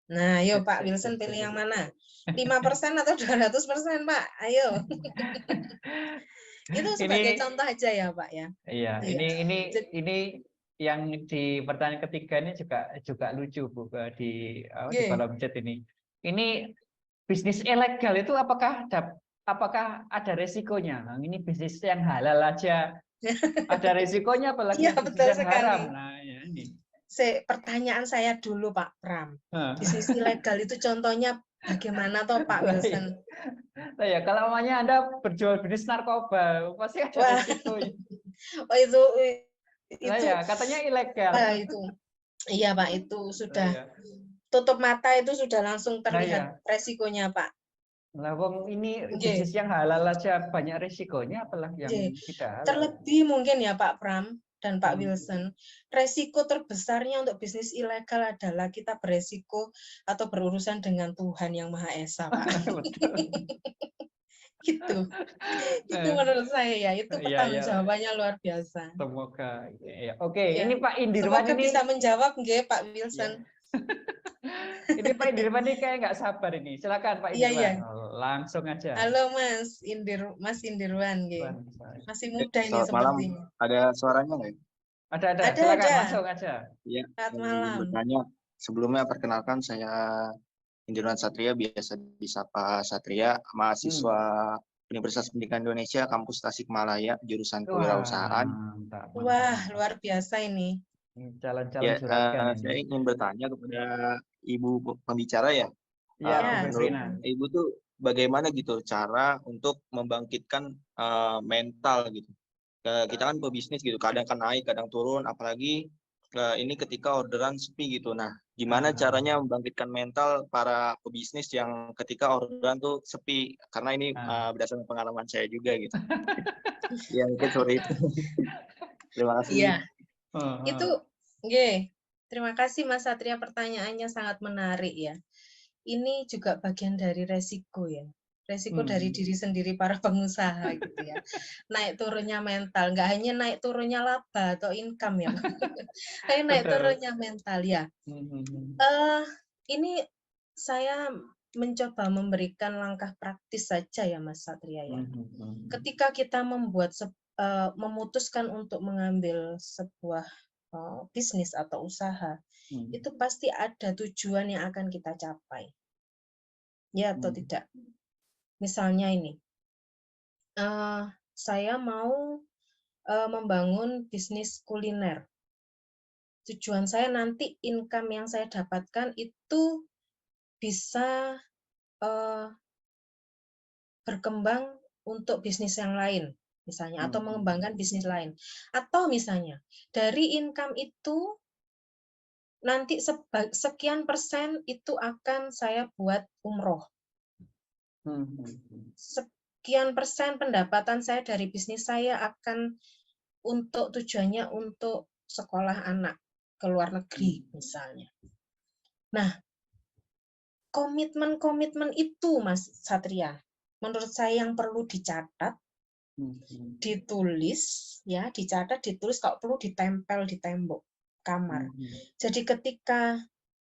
Nah, ayo Pak Wilson pilih yang mana? 5% atau 200%, Pak? Ayo. Itu sebagai contoh aja ya, Pak ya. Iya, ini yang di pertanyaan ketiga ini juga lucu, Bu, di kolom chat ini. Ini bisnis ilegal itu apakah ada resikonya? Nah, ini bisnis yang halal aja ada resikonya, apalagi bisnis yang haram. Nah, ya ini. Pertanyaan saya dulu Pak Pram. Bisnis ilegal itu contohnya bagaimana toh Pak Wilson? Ya, kalau namanya Anda berjual bisnis narkoba, pasti ada resikonya. Oh itu ya, katanya ilegal. Itu. Iya Pak, itu sudah tutup mata itu sudah langsung terlihat resikonya Pak. Nah, wong ini bisnis yang halal aja banyak resikonya, apalagi yang tidak halal. Terlebih mungkin ya Pak Pram dan Pak Wilson, resiko terbesarnya untuk bisnis ilegal adalah kita beresiko atau berurusan dengan Tuhan yang Maha Esa, Pak. Gitu. Itu menurut saya ya, itu pertanggungjawabannya luar biasa. Semoga. Oke, ini Pak Indirwan ini bisa menjawab nggih Pak Wilson. Ini Pak Indirwan ini kayak nggak sabar ini. Silakan Pak Indirwan. Langsung aja. Halo Mas Indirwan nggih. Masih muda ini sepertinya. Ada suaranya nggak? Ada. Silakan masuk aja. Iya. Selamat malam. Bertanya. Sebelumnya perkenalkan saya Indirwan Satria, biasa disapa Satria, mahasiswa Universitas Pendidikan Indonesia, kampus Tasikmalaya, jurusan kewirausahaan. Wah, luar biasa ini. Calon-calon Ya, juragan saya ini. ingin bertanya kepada Ibu pembicara ya. Ya, Bu Ya, Menurut Febrina. Ibu tuh bagaimana gitu cara untuk membangkitkan mental gitu. Kita kan pebisnis gitu, kadang kan naik, kadang turun, apalagi ini ketika orderan sepi gitu. Nah, gimana caranya membangkitkan mental para pebisnis yang ketika orderan tuh sepi? Karena ini berdasarkan pengalaman saya juga gitu. Ya, mungkin seperti itu. Terima kasih. Iya, itu terima kasih Mas Satria, pertanyaannya sangat menarik ya. Ini juga bagian dari resiko ya. Resiko dari diri sendiri para pengusaha gitu ya. Naik turunnya mental, nggak hanya naik turunnya laba atau income ya, tapi naik Betul. turunnya mental ya. Ini saya mencoba memberikan langkah praktis saja ya Mas Satria ya. Ketika kita memutuskan untuk mengambil sebuah bisnis atau usaha, itu pasti ada tujuan yang akan kita capai. Ya atau tidak? Misalnya ini, saya mau membangun bisnis kuliner. Tujuan saya nanti income yang saya dapatkan itu bisa berkembang untuk bisnis yang lain, misalnya, atau mengembangkan bisnis lain. Atau misalnya, dari income itu nanti sekian persen itu akan saya buat umroh. Sekian persen pendapatan saya dari bisnis saya akan untuk tujuannya untuk sekolah anak ke luar negeri misalnya. Nah, komitmen-komitmen itu Mas Satria, menurut saya yang perlu dicatat, ditulis, ya, dicatat, ditulis, kalau perlu ditempel di tembok kamar. Jadi ketika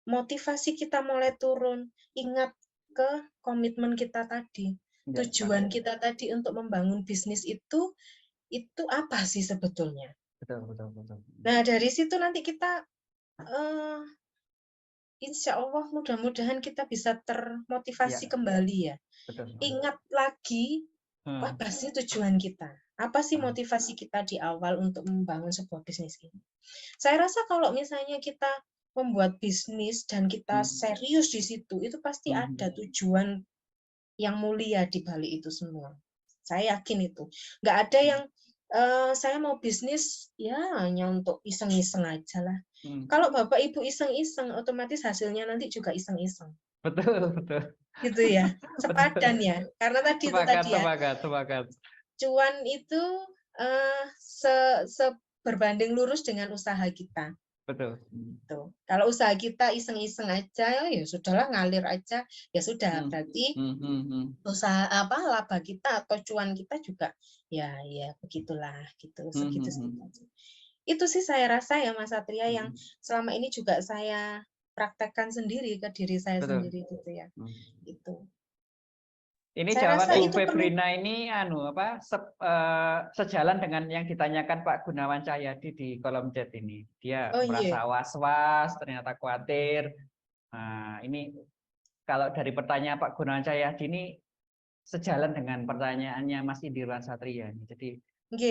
motivasi kita mulai turun, ingat ke komitmen kita tadi. Tujuan kita tadi untuk membangun bisnis itu apa sih sebetulnya? Betul. Nah, dari situ nanti kita insya Allah mudah-mudahan kita bisa termotivasi kembali ya. Betul. Ingat lagi apa sih tujuan kita? Apa sih motivasi kita di awal untuk membangun sebuah bisnis ini? Saya rasa kalau misalnya kita membuat bisnis dan kita serius di situ, itu pasti ada tujuan yang mulia di balik itu semua. Saya yakin itu. Nggak ada yang saya mau bisnis ya hanya untuk iseng-iseng aja lah. Kalau Bapak Ibu iseng-iseng, otomatis hasilnya nanti juga iseng-iseng. Betul. Gitu ya, sepadan ya. Karena tadi Sepakat. Cuan itu berbanding lurus dengan usaha kita. Betul. Tuh. Kalau usaha kita iseng-iseng aja, ya sudahlah ngalir aja, ya sudah. Berarti usaha laba kita atau cuan kita juga ya begitulah gitu, segitu. Itu sih saya rasa ya Mas Satria yang selama ini juga saya praktekkan sendiri ke diri saya sendiri gitu ya. Itu. Ini Saya jawaban rasa Bu itu Febrina ini sejalan dengan yang ditanyakan Pak Gunawan Cahyadi di kolom chat ini. Dia merasa was-was, ternyata khawatir. Nah, ini kalau dari pertanyaan Pak Gunawan Cahyadi ini sejalan dengan pertanyaannya Mas Indirwan Satria. Jadi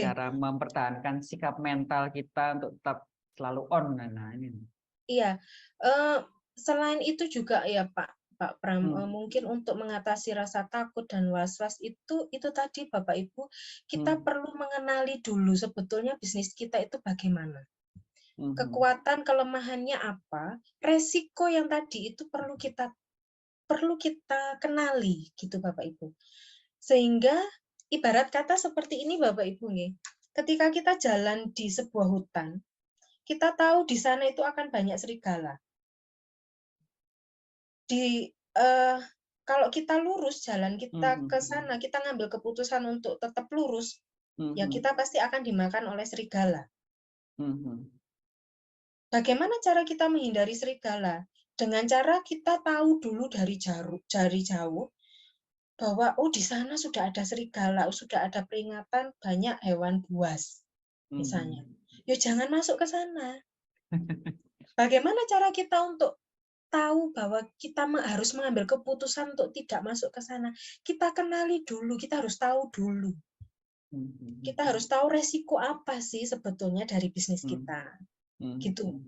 cara mempertahankan sikap mental kita untuk tetap selalu on. Nah, ini. Iya. Selain itu juga ya Pak Pram, mungkin untuk mengatasi rasa takut dan was-was itu tadi Bapak Ibu, kita perlu mengenali dulu sebetulnya bisnis kita itu bagaimana. Kekuatan, kelemahannya apa, resiko yang tadi itu perlu kita kenali gitu Bapak Ibu. Sehingga ibarat kata seperti ini Bapak Ibu nih, ketika kita jalan di sebuah hutan, kita tahu di sana itu akan banyak serigala. Kalau kita lurus jalan kita ke sana, kita ngambil keputusan untuk tetap lurus, ya kita pasti akan dimakan oleh serigala. Bagaimana cara kita menghindari serigala? Dengan cara kita tahu dulu dari jauh bahwa di sana sudah ada serigala, sudah ada peringatan banyak hewan buas, misalnya. Ya jangan masuk ke sana. Bagaimana cara kita untuk tahu bahwa kita harus mengambil keputusan untuk tidak masuk ke sana? Kita kenali dulu, kita harus tahu dulu. Kita harus tahu resiko apa sih sebetulnya dari bisnis kita. gitu.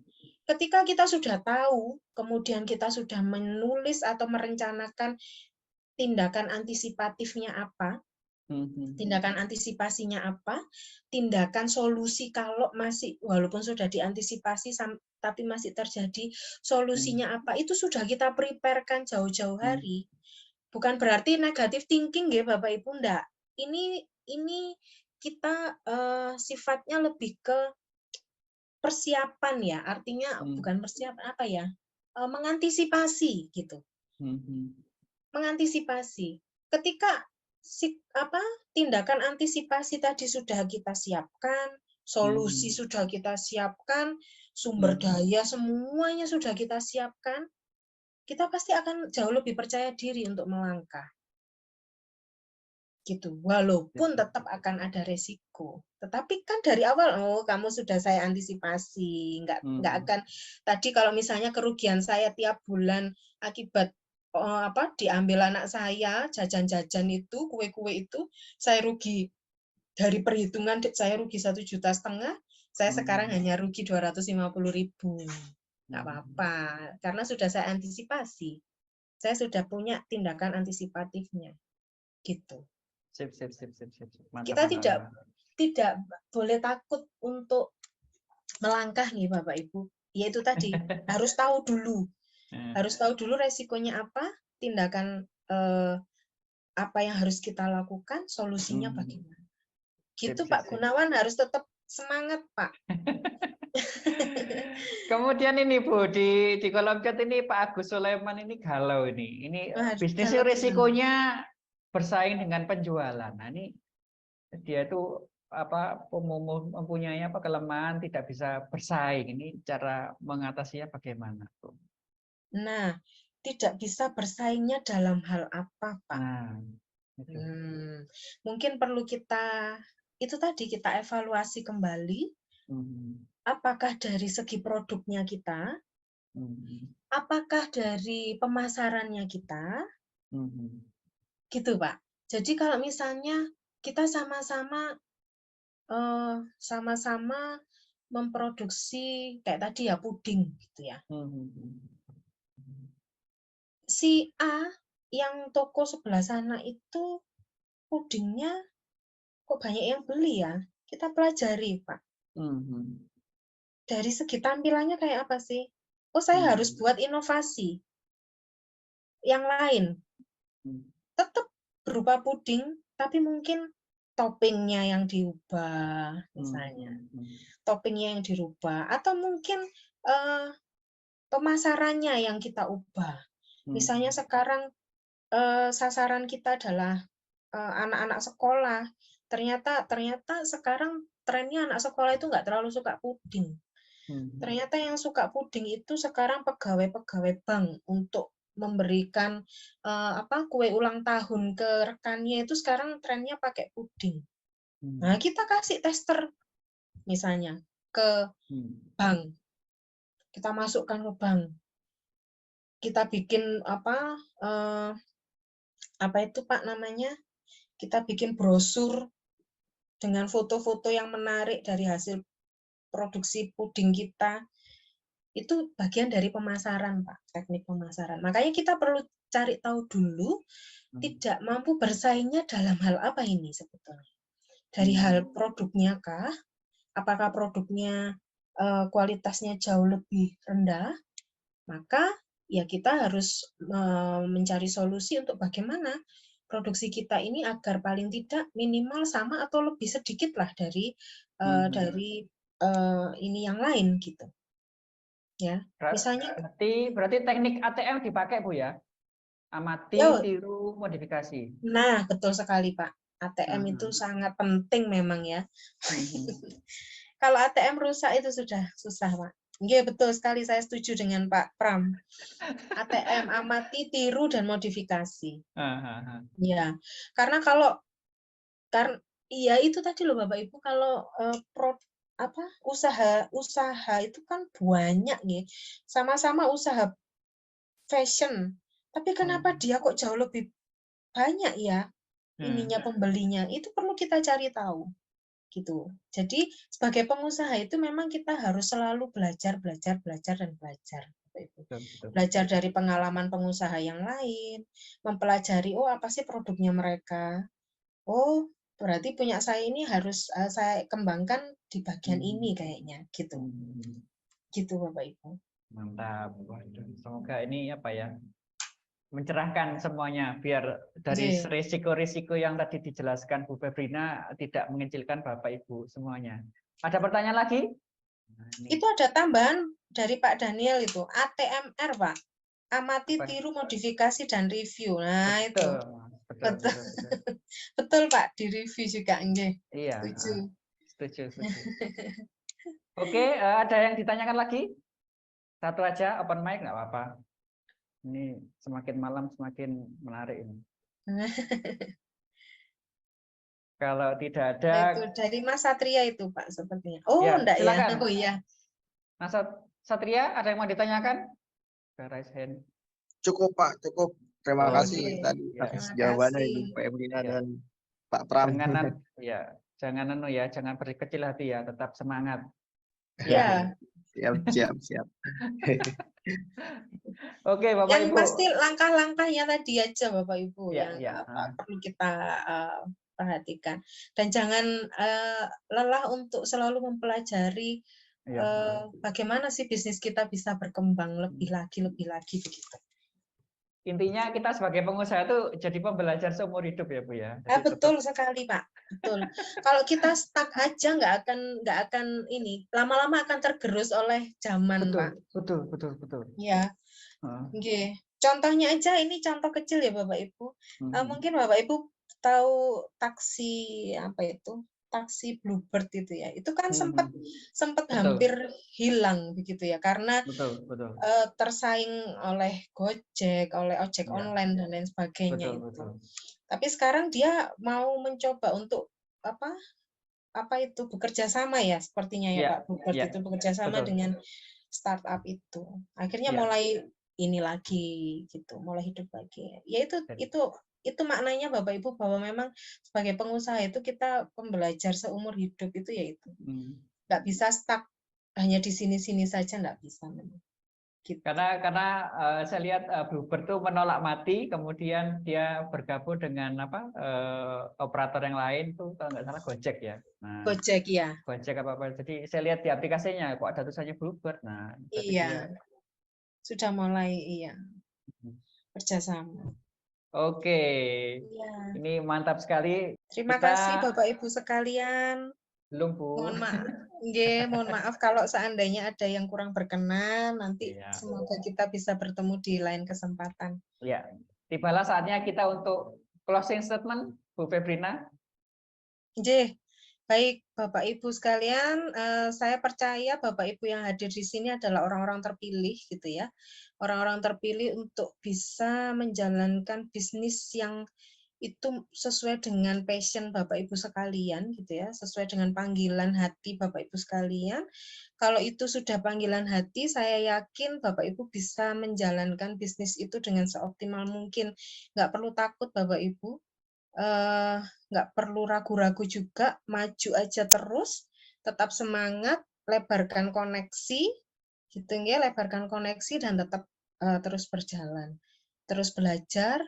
Ketika kita sudah tahu, kemudian kita sudah menulis atau merencanakan tindakan antisipatifnya apa, tindakan antisipasinya apa, tindakan solusi kalau masih walaupun sudah diantisipasi tapi masih terjadi, solusinya apa, itu sudah kita prepare-kan jauh-jauh hari. Bukan berarti negatif thinking ya Bapak Ibu, enggak. Ini kita sifatnya lebih ke persiapan ya, artinya bukan persiapan apa ya, mengantisipasi gitu. Mengantisipasi. Ketika tindakan antisipasi tadi sudah kita siapkan, solusi sudah kita siapkan, sumber daya semuanya sudah kita siapkan, kita pasti akan jauh lebih percaya diri untuk melangkah. Gitu. Walaupun tetap akan ada resiko. Tetapi kan dari awal, kamu sudah saya antisipasi, nggak akan tadi kalau misalnya kerugian saya tiap bulan akibat diambil anak saya, jajan-jajan itu, kue-kue itu, saya rugi dari perhitungan saya rugi 1,5 juta, saya sekarang hanya rugi 250.000. Nggak apa-apa, karena sudah saya antisipasi. Saya sudah punya tindakan antisipatifnya. Gitu. Sip. Mantap, Kita tidak boleh takut untuk melangkah nih Bapak Ibu. Yaitu tadi harus tahu dulu. Harus tahu dulu resikonya apa, tindakan apa yang harus kita lakukan, solusinya bagaimana. Gitu Pak Gunawan, harus tetap semangat Pak. Kemudian ini Bu, di kolom chat ini Pak Agus Sulaiman ini galau ini. Ini bisnisnya resikonya bersaing dengan penjualan. Nah, ini dia itu mempunyai kelemahan, tidak bisa bersaing. Ini cara mengatasinya bagaimana, Bu? Nah, tidak bisa bersaingnya dalam hal apa, Pak? Mungkin perlu kita evaluasi kembali. Apakah dari segi produknya kita? Apakah dari pemasarannya kita? Gitu Pak. Jadi kalau misalnya kita sama-sama memproduksi kayak tadi ya puding gitu ya. Si A yang toko sebelah sana itu pudingnya kok banyak yang beli ya? Kita pelajari Pak. Dari segi tampilannya kayak apa sih? Oh saya harus buat inovasi yang lain. Tetap berupa puding, tapi mungkin toppingnya yang diubah, misalnya. Toppingnya yang dirubah. Atau mungkin pemasarannya yang kita ubah. Misalnya sekarang sasaran kita adalah anak-anak sekolah. Ternyata sekarang trennya anak sekolah itu nggak terlalu suka puding. Ternyata yang suka puding itu sekarang pegawai-pegawai bank untuk memberikan kue ulang tahun ke rekannya itu sekarang trennya pakai puding. Nah, kita kasih tester misalnya ke bank. Kita masukkan ke bank. Kita bikin itu Pak namanya? Kita bikin brosur dengan foto-foto yang menarik dari hasil produksi puding kita. Itu bagian dari pemasaran, Pak, teknik pemasaran. Makanya kita perlu cari tahu dulu tidak mampu bersaingnya dalam hal apa ini sebetulnya. Dari hal produknya kah? Apakah produknya kualitasnya jauh lebih rendah? Maka ya kita harus mencari solusi untuk bagaimana produksi kita ini agar paling tidak minimal sama atau lebih sedikit lah dari ini yang lain gitu. Ya, misalnya berarti teknik ATM dipakai Bu ya? Amati, tiru, modifikasi. Nah, betul sekali Pak. ATM itu sangat penting memang ya. Kalau ATM rusak itu sudah susah Pak. Iya betul sekali, saya setuju dengan Pak Pram. ATM amati, tiru dan modifikasi. Ya, karena itu tadi loh Bapak Ibu, kalau usaha itu kan banyak nih, sama-sama usaha fashion, tapi kenapa dia kok jauh lebih banyak ya ininya pembelinya? Itu perlu kita cari tahu. gitu. Jadi sebagai pengusaha itu memang kita harus selalu belajar dan belajar. Belajar dari pengalaman pengusaha yang lain, mempelajari apa sih produknya mereka. Oh, berarti punya saya ini harus saya kembangkan di bagian ini kayaknya gitu. Gitu Bapak Ibu. Mantap. Waduh, semoga ini apa ya, mencerahkan semuanya biar dari risiko-risiko yang tadi dijelaskan Bu Febrina tidak mengecilkan Bapak Ibu semuanya. Ada pertanyaan lagi? Itu ada tambahan dari Pak Daniel itu, ATMR Pak. Amati, tiru, modifikasi dan review. Nah, itu. Betul. Betul Pak, di review juga nggih. Iya. Setuju. Oke, ada yang ditanyakan lagi? Satu aja, open mic nggak apa-apa. Ini semakin malam semakin menarik ini. Kalau tidak ada, itu dari Mas Satria itu Pak sepertinya. Oh, ya, enggak silakan. ya. Oh iya. Mas Satria, ada yang mau ditanyakan? Raise hand. Cukup Pak, cukup. Terima kasih tadi atas jawabannya Ibu Febrina dan Pak Pram. Jangan berkecil hati ya, tetap semangat. Ya. Siap. Oke, Bapak Yang Ibu. pasti langkah-langkahnya tadi aja Bapak Ibu yang perlu kita perhatikan. Dan jangan lelah untuk selalu mempelajari bagaimana sih bisnis kita bisa berkembang lebih lagi begitu. Intinya kita sebagai pengusaha itu jadi pembelajar seumur hidup ya Bu ya. Betul sekali Pak, betul. Kalau kita stuck aja nggak akan ini, lama-lama akan tergerus oleh zaman Pak. Betul. Ya, okay. Contohnya aja ini contoh kecil ya Bapak Ibu. Mungkin Bapak Ibu tahu taksi taksi Bluebird itu ya. Itu kan sempat hampir hilang begitu ya karena tersaing oleh Gojek, oleh ojek online dan lain sebagainya Tapi sekarang dia mau mencoba untuk apa itu bekerja sama ya sepertinya ya Pak Bluebird itu bekerja sama dengan startup itu. Akhirnya mulai ini lagi gitu, mulai hidup lagi. Ya itu maknanya Bapak Ibu bahwa memang sebagai pengusaha itu kita pembelajar seumur hidup itu ya itu. Nggak bisa stuck hanya di sini-sini saja, nggak bisa memang. Gitu. Karena saya lihat Bluebird itu menolak mati, kemudian dia bergabung dengan operator yang lain tuh kalau nggak salah Gojek ya. Nah, Gojek ya. Gojek apa-apa. Jadi saya lihat di aplikasinya kok ada tulisannya Bluebird. Nah, iya. Sudah mulai kerjasama. Oke, ini mantap sekali. Terima kasih Bapak Ibu sekalian. Belum Bu. Mohon maaf kalau seandainya ada yang kurang berkenan. Nanti semoga kita bisa bertemu di lain kesempatan. Ya, tibalah saatnya kita untuk closing statement, Bu Febrina. Baik Bapak Ibu sekalian, saya percaya Bapak Ibu yang hadir di sini adalah orang-orang terpilih gitu ya. Orang-orang terpilih untuk bisa menjalankan bisnis yang itu sesuai dengan passion Bapak Ibu sekalian gitu ya, sesuai dengan panggilan hati Bapak Ibu sekalian. Kalau itu sudah panggilan hati, saya yakin Bapak Ibu bisa menjalankan bisnis itu dengan seoptimal mungkin. Nggak perlu takut Bapak Ibu. Nggak perlu ragu-ragu juga, maju aja terus, tetap semangat, lebarkan koneksi, gitu ya, lebarkan koneksi dan tetap terus berjalan, terus belajar,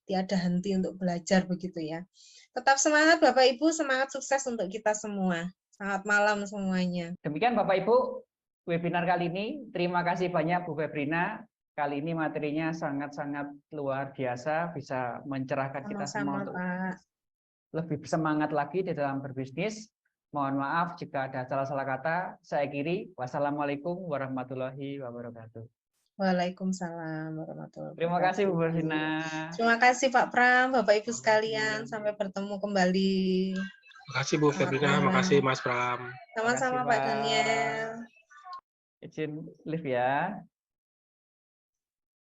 tiada henti untuk belajar begitu ya. Tetap semangat Bapak Ibu, semangat sukses untuk kita semua. Selamat malam semuanya. Demikian Bapak Ibu, webinar kali ini. Terima kasih banyak Bu Febrina. Kali ini materinya sangat-sangat luar biasa, bisa mencerahkan kita semua untuk lebih semangat lagi di dalam berbisnis. Mohon maaf jika ada salah-salah kata. Saya akhiri. Wassalamualaikum warahmatullahi wabarakatuh. Waalaikumsalam warahmatullahi wabarakatuh. Terima kasih Bu Febrina. Terima kasih Pak Pram, Bapak Ibu sekalian. Sampai bertemu kembali. Terima kasih Bu Febrina, terima kasih Mas Pram. Sama-sama Pak Daniel. Izin live ya.